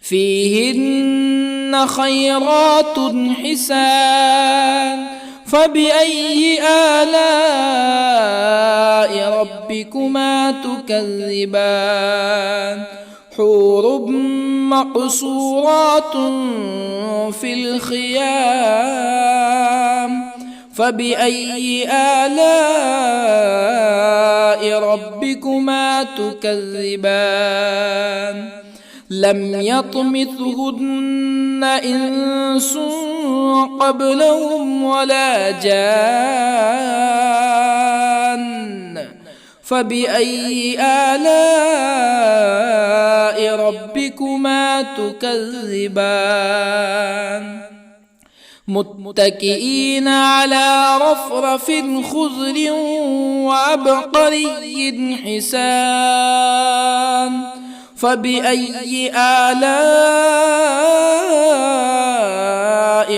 فيهن خيرات حسان فبأي آلاء ربكما تكذبان حور مقصورات في الخيام فبأي آلاء ربكما تكذبان لم يطمثهن إنس قبلهم ولا جان فبأي آلاء ربكما تكذبان متكئين على رفرف خضر وعبقري حسان فبأي آلاء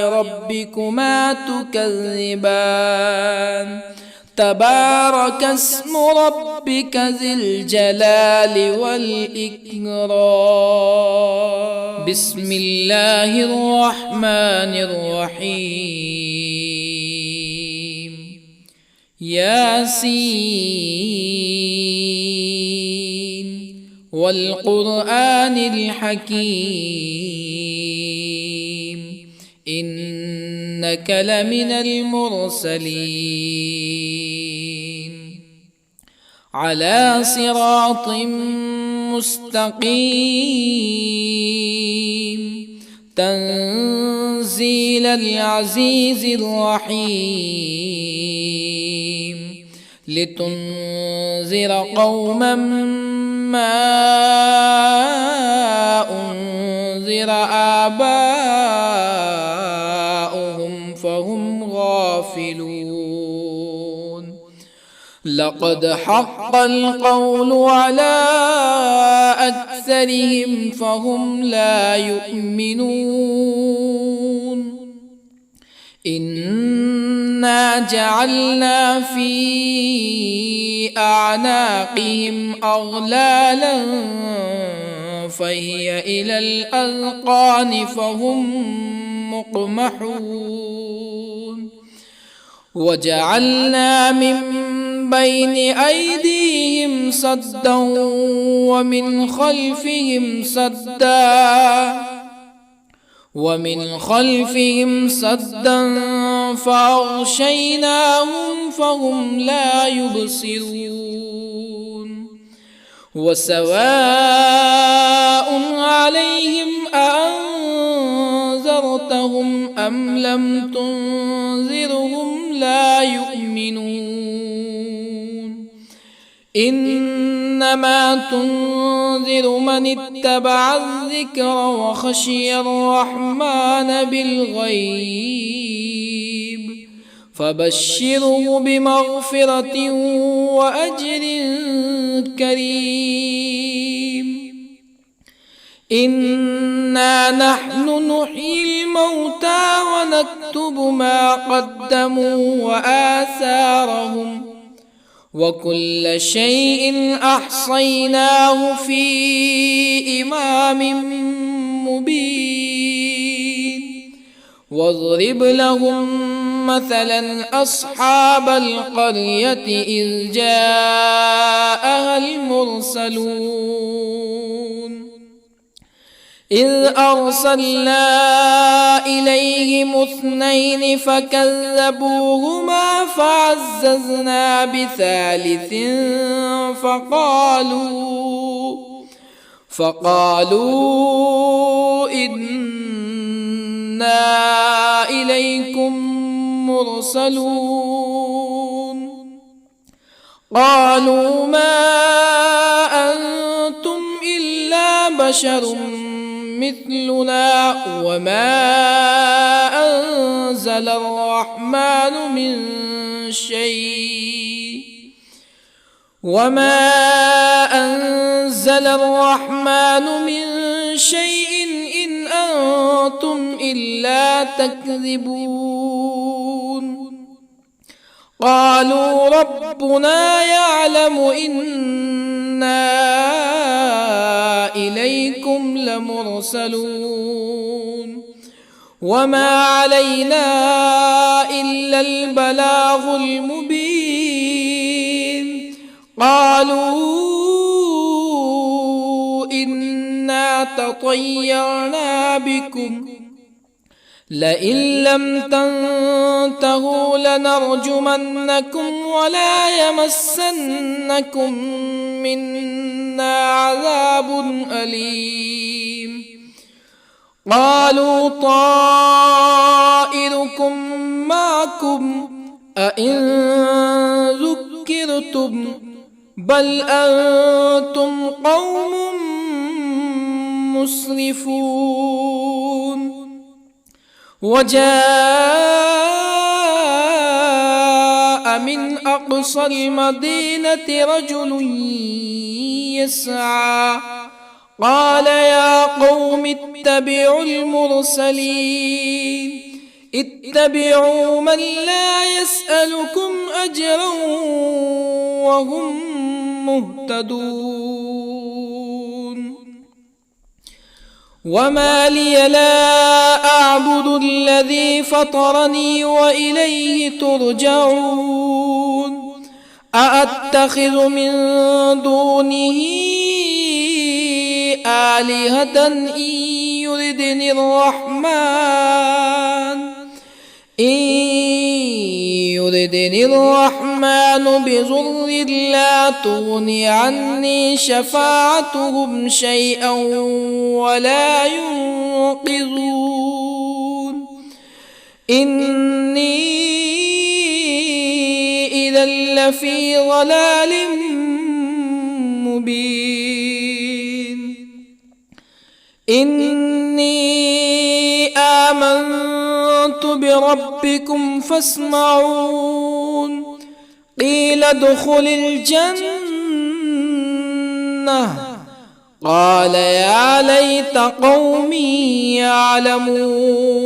ربكما تكذبان تبارك اسم ربك ذي الجلال والإكرام بسم الله الرحمن الرحيم ياسين والقرآن الحكيم إنك لمن المرسلين على صراط مستقيم تنزيل العزيز الرحيم لتنذر قوما ما أنذر آباؤهم فهم غافلون لقد حق القول على أكثرهم فهم لا يؤمنون إنا جعلنا في أعناقهم أغلالا فهي إلى الأذقان فهم مقمحون وجعلنا من بين أيديهم سدا ومن خلفهم سدا فأغشيناهم فهم لا يبصرون وسواء عليهم أأنذرتهم أم لم تنذرهم لا يؤمنون إنما تنذر من اتبع الذكر وخشي الرحمن بالغيب فبشره بمغفرة وأجر كريم إنا نحن نحيي الموتى ونكتب ما قدموا وآثارهم وكل شيء أحصيناه في إمام مبين واضرب لهم مثلا أصحاب القرية إذ جاءها المرسلون إذ أرسلنا إليهم اثنين فكذبوهما فعززنا بثالث فقالوا إنا إليكم مرسلون قالوا ما أنتم إلا بشر مثلنا وما أنزل الرحمن من شيء إن أنتم إلا تكذبون قالوا ربنا يعلم إنا إليكم لمرسلون وما علينا إلا البلاغ المبين قالوا إنا تطيرنا بكم لئن لم تنتهوا لنرجمنكم ولا يمسنكم منا عذاب أليم قالوا طائركم معكم أئن ذكرتم بل أنتم قوم مسرفون وجاء من أقصى المدينة رجل يسعى قال يا قوم اتبعوا المرسلين اتبعوا من لا يسألكم أجرا وهم مهتدون وما لي لا أعبد الذي فطرني وإليه ترجعون أأتخذ من دونه آلهة إن يردني الرحمن بضر لا تغني عني شفاعتهم شيئا ولا ينقذون إني إذا لفي ضلال مبين إني آمنت بربكم فاسمعون قيل ادخل الجنة قال يا ليت قومي يعلمون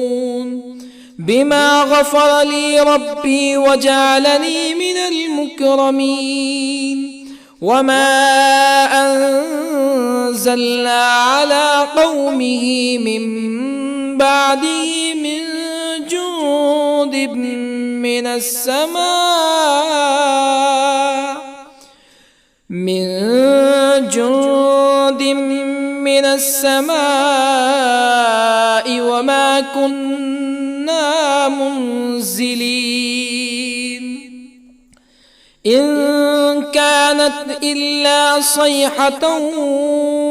بما غفر لي ربي وجعلني من المكرمين وما أنزلنا على قومه من بعده من جند من السماء وما كنا منزلين إن كانت إلا صيحة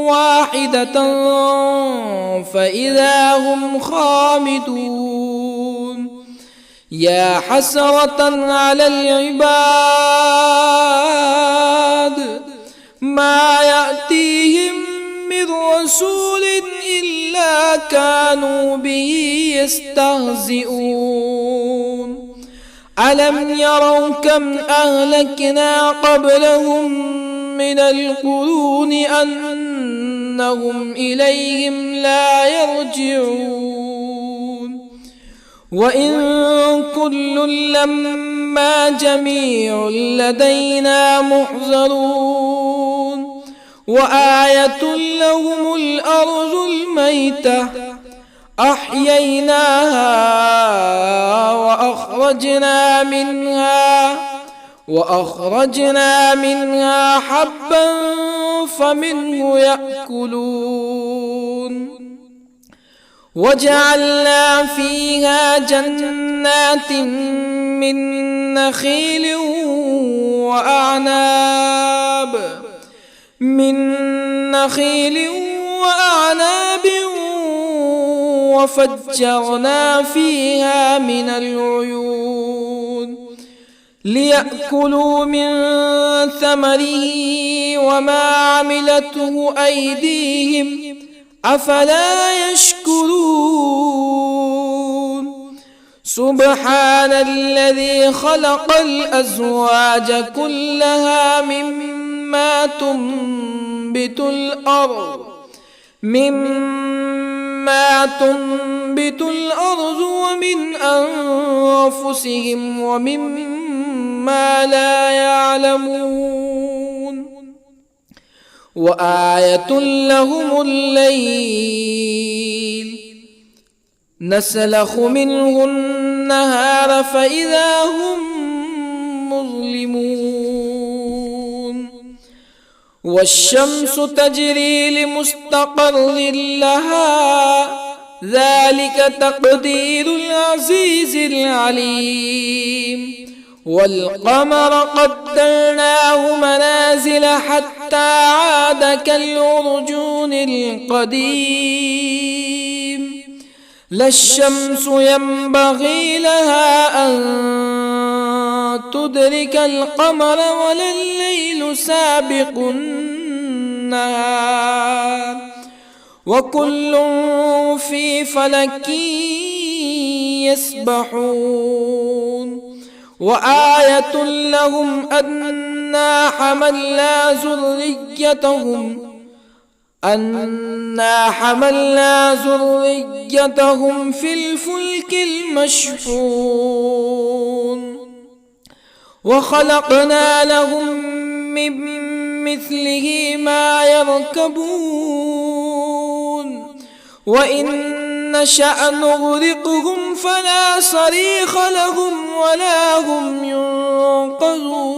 واحدة فإذا هم خامدون يا حسرة على العباد ما يأتيهم من رسول إلا كانوا به يستهزئون ألم يروا كم أهلكنا قبلهم من القرون أنهم إليهم لا يرجعون وإن كل لما جميع لدينا محضرون وآية لهم الأرض الميتة أحييناها وأخرجنا منها حبا فمنه يأكلون وجعلنا فيها جنات من نخيل وأعناب وفجرنا فيها من العيون ليأكلوا من ثمره وما عملته أيديهم أفلا يشكرون سبحان الذي خلق الأزواج كلها مما تنبت الأرض ومن أنفسهم ومما لا يعلمون وآية لهم الليل نسلخ منه النهار فإذا هم مظلمون والشمس تجري لمستقر لها ذلك تقدير العزيز العليم والقمر قدرناه منازل حتى عاد كالعرجون القديم لا الشمس ينبغي لها أن تدرك القمر ولا الليل سابق النهار وكل في فلك يسبحون وآية لهم أنا حملنا ذريتهم في الفلك المشحون وخلقنا لهم من مثله ما يركبون وإن نشأ نغرقهم فلا صريخ لهم ولا هم ينقذون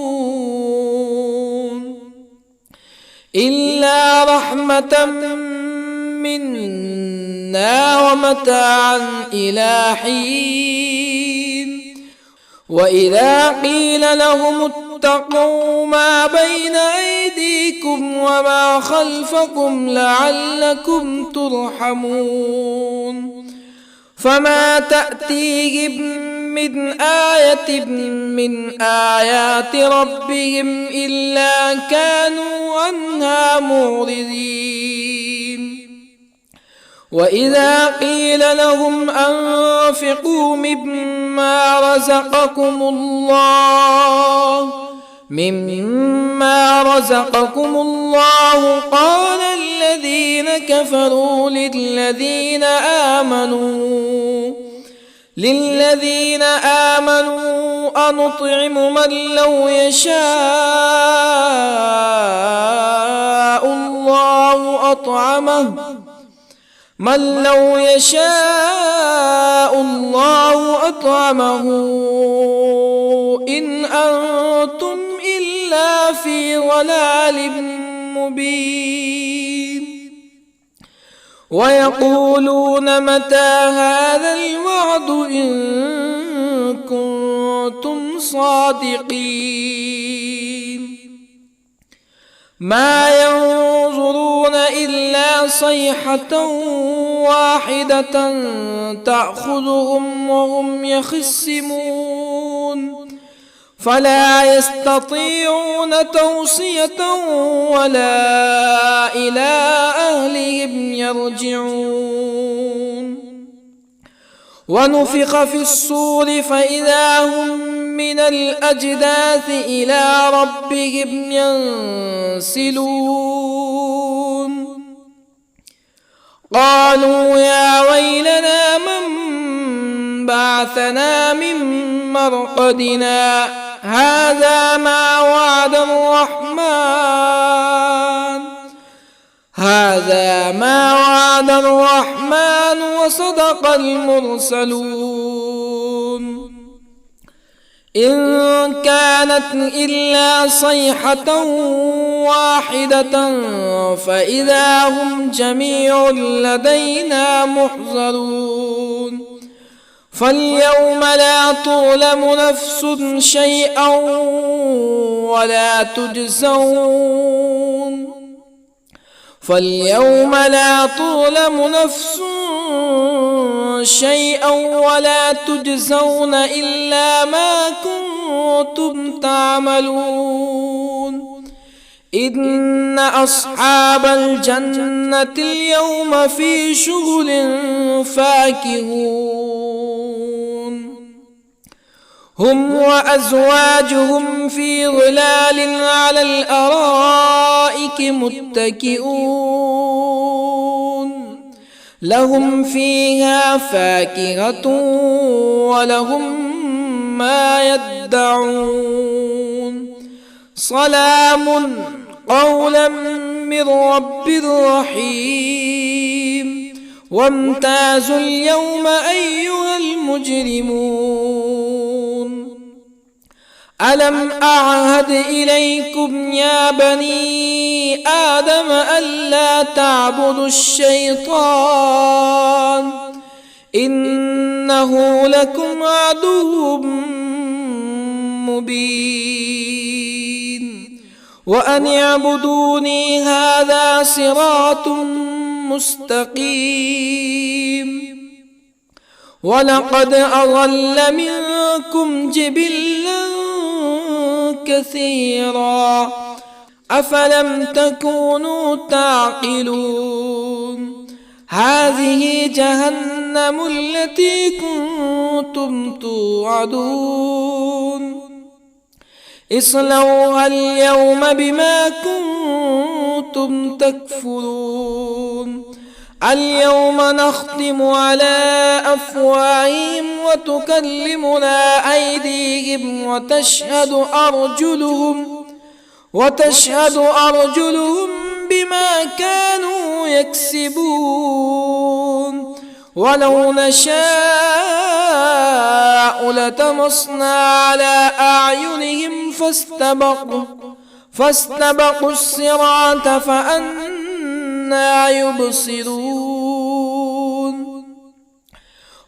إلا رحمة منا ومتاعا إلى حين وإذا قيل لهم اتقوا ما بين أيديكم وما خلفكم لعلكم ترحمون فما تأتيهم من آية من آيات ربهم إلا كانوا عنها معرضين وإذا قيل لهم أنفقوا مما رزقكم الله قال الذين كفروا للذين آمنوا أنطعم من لو يشاء الله أطعمه إن أنتم إلا في ضلال مبين ويقولون متى هذا الوعد إن كنتم صادقين ما ينظرون إلا صيحة واحدة تأخذهم وهم يخصمون فلا يستطيعون توصية ولا إلى أهلهم يرجعون ونفخ في الصور فإذا هم من الأجداث إلى ربهم ينسلون قالوا يا ويلنا من بعثنا من مرقدنا هذا ما وعد الرحمن وصدق المرسلون إن كانت إلا صيحة واحدة فإذا هم جميع لدينا محضرون فاليوم لا تظلم نفس شيئا ولا تجزون إلا ما كنتم تعملون إن أصحاب الجنة اليوم في شغل فاكهون هم وأزواجهم في ظلال على الأرائك متكئون لهم فيها فاكهة ولهم ما يدعون سلام قولا من رب رحيم وامتازوا اليوم أيها المجرمون ألم أعهد إليكم يا بني آدم ألا تعبدوا الشيطان إنه لكم عدو مبين وأن اعبدوني هذا صراط مستقيم ولقد أضل منكم جبلا كثيرا أفلم تكونوا تعقلون هذه جهنم التي كنتم توعدون اصلوها اليوم بما كنتم تكفرون اليوم نختم على أفواههم وتكلمنا أيديهم وتشهد أرجلهم بما كانوا يكسبون ولو نشاء لطمسنا على أعينهم فاستبقوا الصراط فأنى يبصرون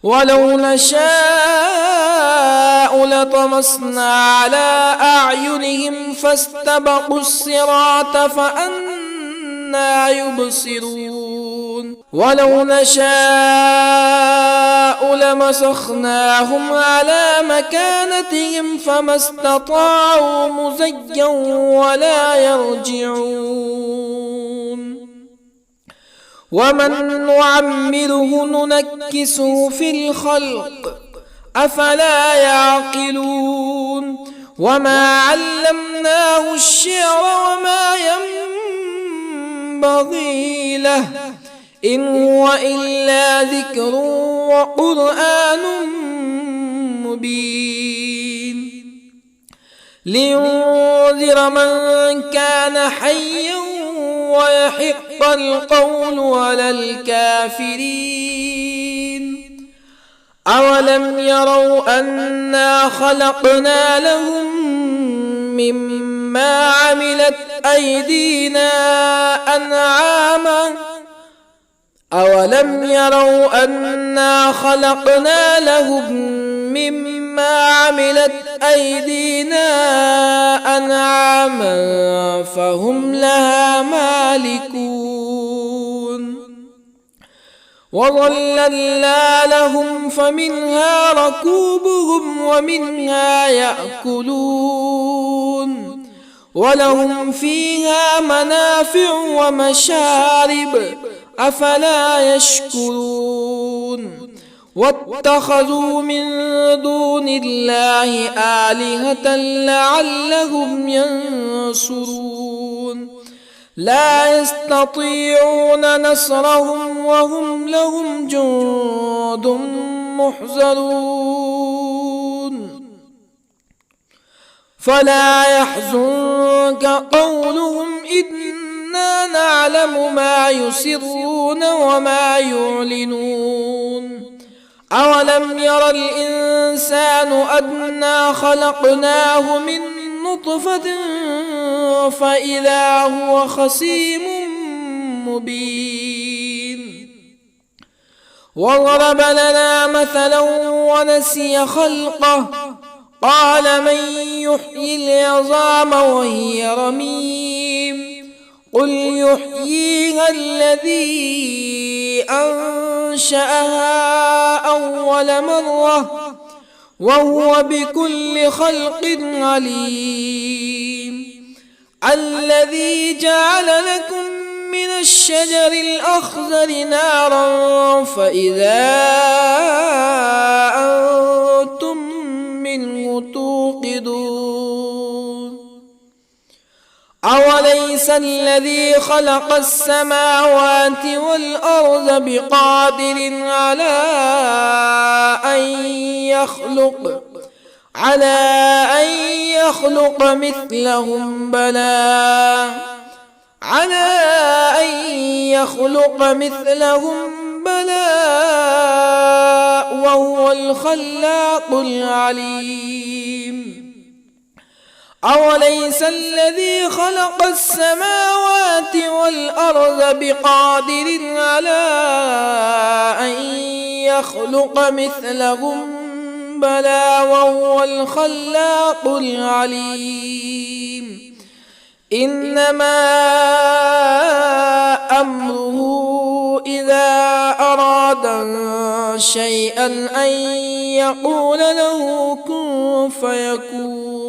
ولو نشاء لطمسنا على أعينهم فاستبقوا الصراط فأنى يبصرون ولو نشاء لمسخناهم على مكانتهم فما استطاعوا مزيا ولا يرجعون ومن نعمره ننكسه في الخلق أفلا يعقلون وما علمناه الشعر وما ينبغي له إن هو إلا ذكر وقرآن مبين لينذر من كان حيا ويحق القول على الكافرين أولم يروا أنا خلقنا لهم مما عملت أيدينا أنعاما أولم يروا أنا خلقنا لهم مما عملت أيدينا أنعاما فهم لها مالكون وظللنا لهم فمنها ركوبهم ومنها يأكلون ولهم فيها منافع ومشارب أفلا يشكرون واتخذوا من دون الله آلهة لعلهم ينصرون لا يستطيعون نصرهم وهم لهم جند محضرون فلا يحزنك قولهم إنا نعلم ما يسرون وما يعلنون أولم ير الإنسان أنا خلقناه من نطفة فإذا هو خصيم مبين وضرب لنا مثلا ونسي خلقه قال من يحيي العظام وهي رميم قل يحييها الذي أنشأها أول مرة وهو بكل خلق عليم الذي جعل لكم من الشجر الأخضر نارا فإذا أنتم منه توقدون أوليس الذي خلق السماوات والأرض بقادر على أن يخلق مثلهم بلى وهو الخلاق العليم أوليس الذي خلق السماوات والأرض بقادر على أن يخلق مثلهم بلى وهو الخلاق العليم إنما أمره إذا أراد شيئا أن يقول له كن فيكون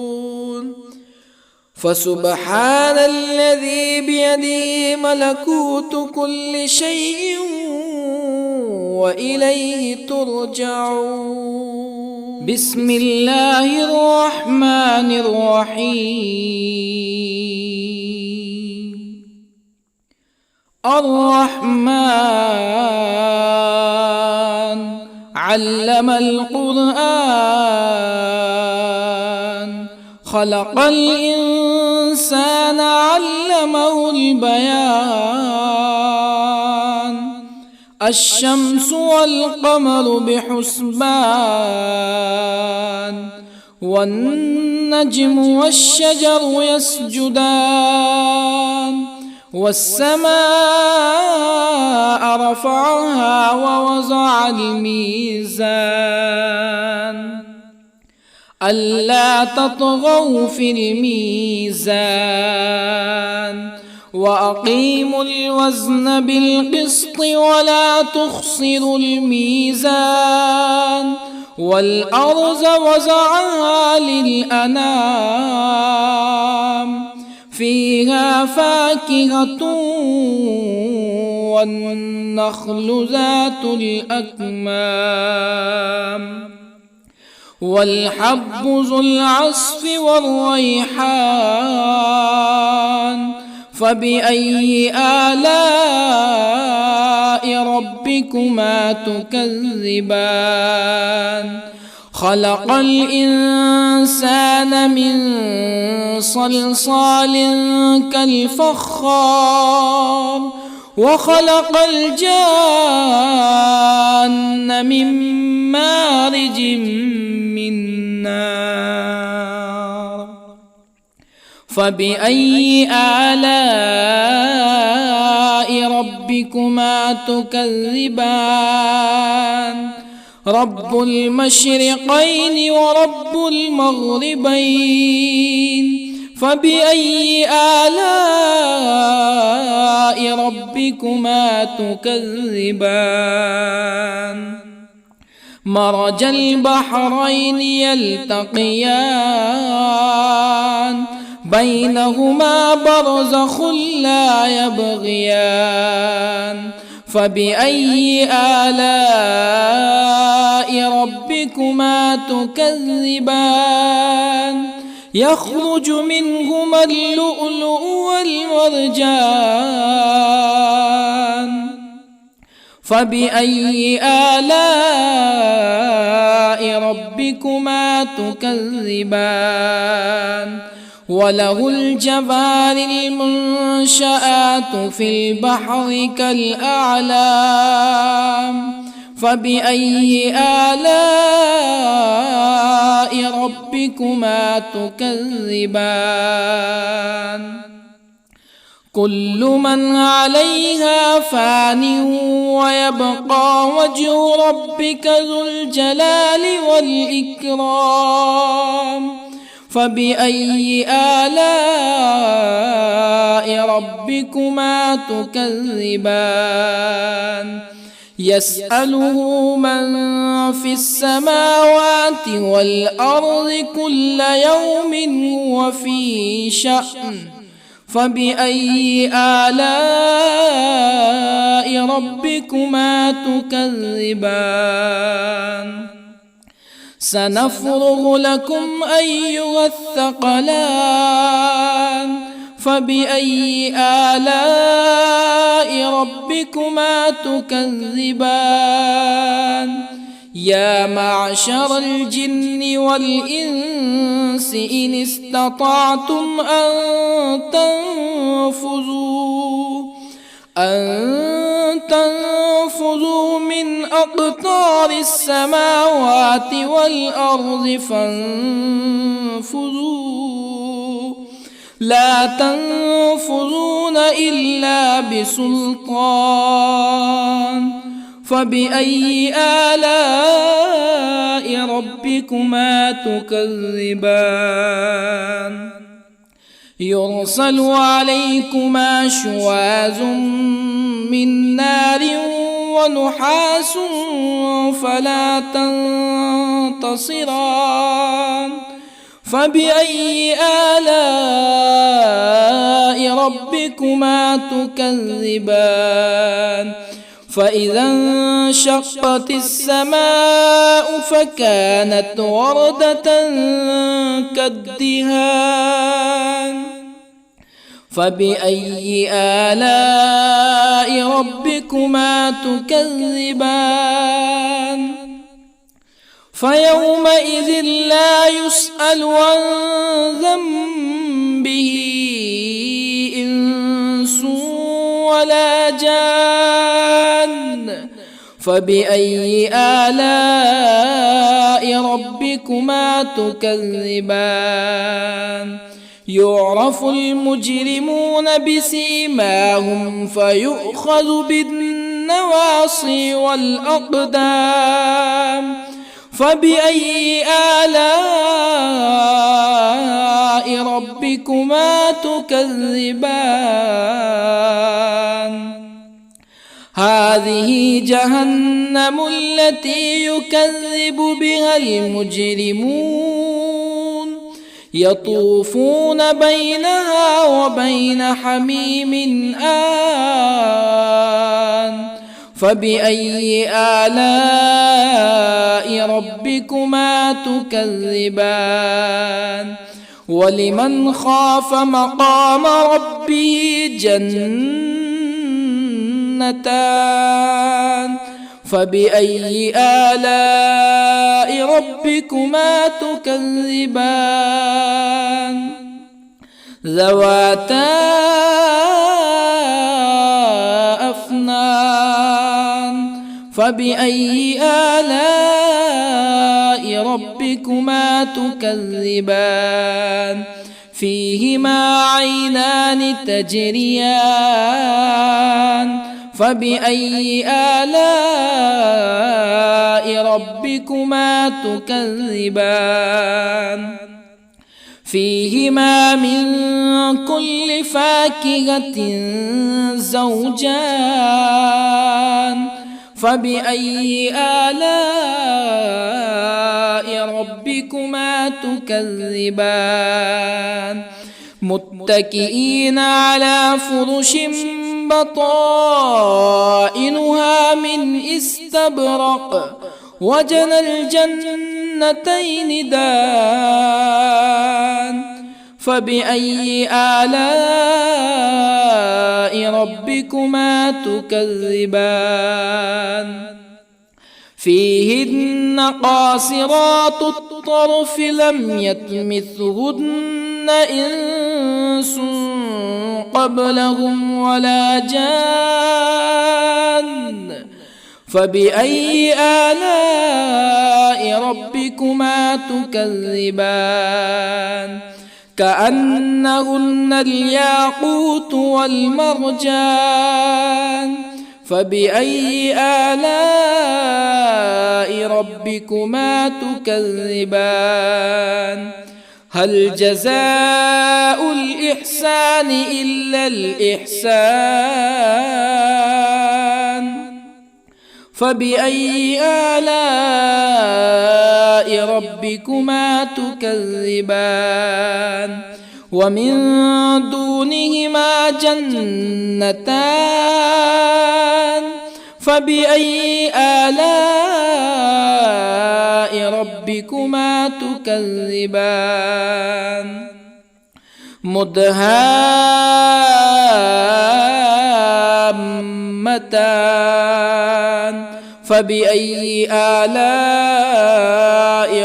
فسبحان الذي بيده ملكوت كل شيء وإليه ترجعون. بسم الله الرحمن الرحيم. الرحمن علم القرآن خلق الإنسان علمه البيان الشمس والقمر بحسبان والنجم والشجر يسجدان والسماء رفعها ووضع الميزان ألا تطغوا في الميزان وأقيموا الوزن بالقسط ولا تخسروا الميزان والأرض وضعها للأنام فيها فاكهة والنخل ذات الأكمام والحب ذو العصف والريحان فبأي آلاء ربكما تكذبان خلق الإنسان من صلصال كالفخار وخلق الجان من مارج من نار فبأي آلاء ربكما تكذبان رب المشرقين ورب المغربين فبأي آلاء ربكما تكذبان مرج البحرين يلتقيان بينهما برزخ لا يبغيان فبأي آلاء ربكما تكذبان يخرج منهما اللؤلؤ والمرجان فبأي آلاء ربكما تكذبان وله الجوار المنشآت في البحر كالأعلام فبأي آلاء ربكما تكذبان كل من عليها فان ويبقى وجه ربك ذو الجلال والإكرام فبأي آلاء ربكما تكذبان يسأله من في السماوات والأرض كل يوم هو في شأن فبأي آلاء ربكما تكذبان سنفرغ لكم أيها الثقلان فبأي آلاء ربكما تكذبان يا معشر الجن والإنس إن استطعتم أن تنفذوا من أقطار السماوات والأرض فانفذوا لا تنفذون إلا بسلطان فبأي آلاء ربكما تكذبان يرسل عليكما شواظ من نار ونحاس فلا تنتصران فبأي آلاء ربكما تكذبان فإذا انشقت السماء فكانت وردة كالدهان فبأي آلاء ربكما تكذبان فيومئذ لا يسأل عن ذنبه إنس ولا جان فبأي آلاء ربكما تكذبان يعرف المجرمون بسيماهم فيؤخذ بالنواصي والأقدام فبأي آلاء ربكما تكذبان هذه جهنم التي يكذب بها المجرمون يطوفون بينها وبين حميم آن فبأي آلاء ربكما تكذبان ولمن خاف مقام ربه جنتان فبأي آلاء ربكما تكذبان ذواتا أفنان فبأي آلاء ربكما تكذبان فيهما عينان تجريان فبأي آلاء ربكما تكذبان فيهما من كل فاكهة زوجان فبأي آلاء ربكما تكذبان متكئين على فرش بطائنها من استبرق وجنى الجنتين دان فبأي آلاء ربكما تكذبان فيهن قاصرات الطرف لم يطمثهن إنس قبلهم ولا جان فبأي آلاء ربكما تكذبان كأنهن الياقوت والمرجان فبأي آلاء ربكما تكذبان هل جزاء الإحسان إلا الإحسان فبأي آلاء ربكما تكذبان ومن دونهما جنتان فبأي آلاء ربكما تكذبان مدهامتان فبأي آلاء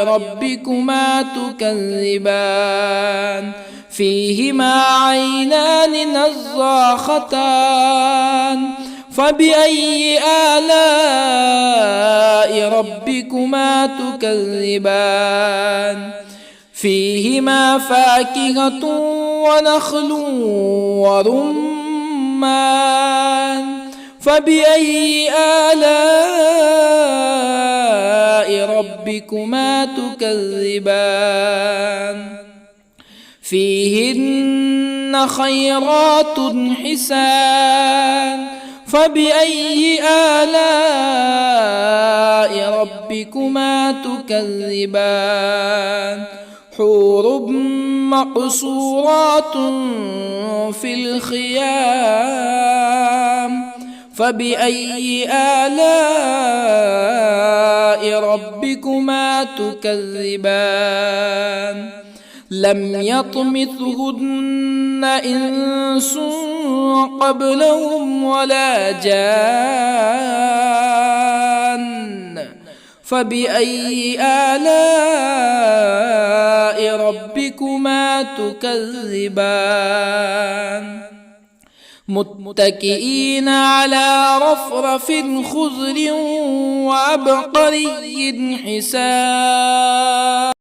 ربكما تكذبان فيهما عينان نضاختان فبأي آلاء ربكما تكذبان فيهما فاكهة ونخل ورمان فبأي آلاء ربكما تكذبان فيهن خيرات حسان فبأي آلاء ربكما تكذبان حور مقصورات في الخيام فبأي آلاء ربكما تكذبان لم يطمثهن إنس قبلهم ولا جان فبأي آلاء ربكما تكذبان متكئين على رفرف خضر وعبقري حسان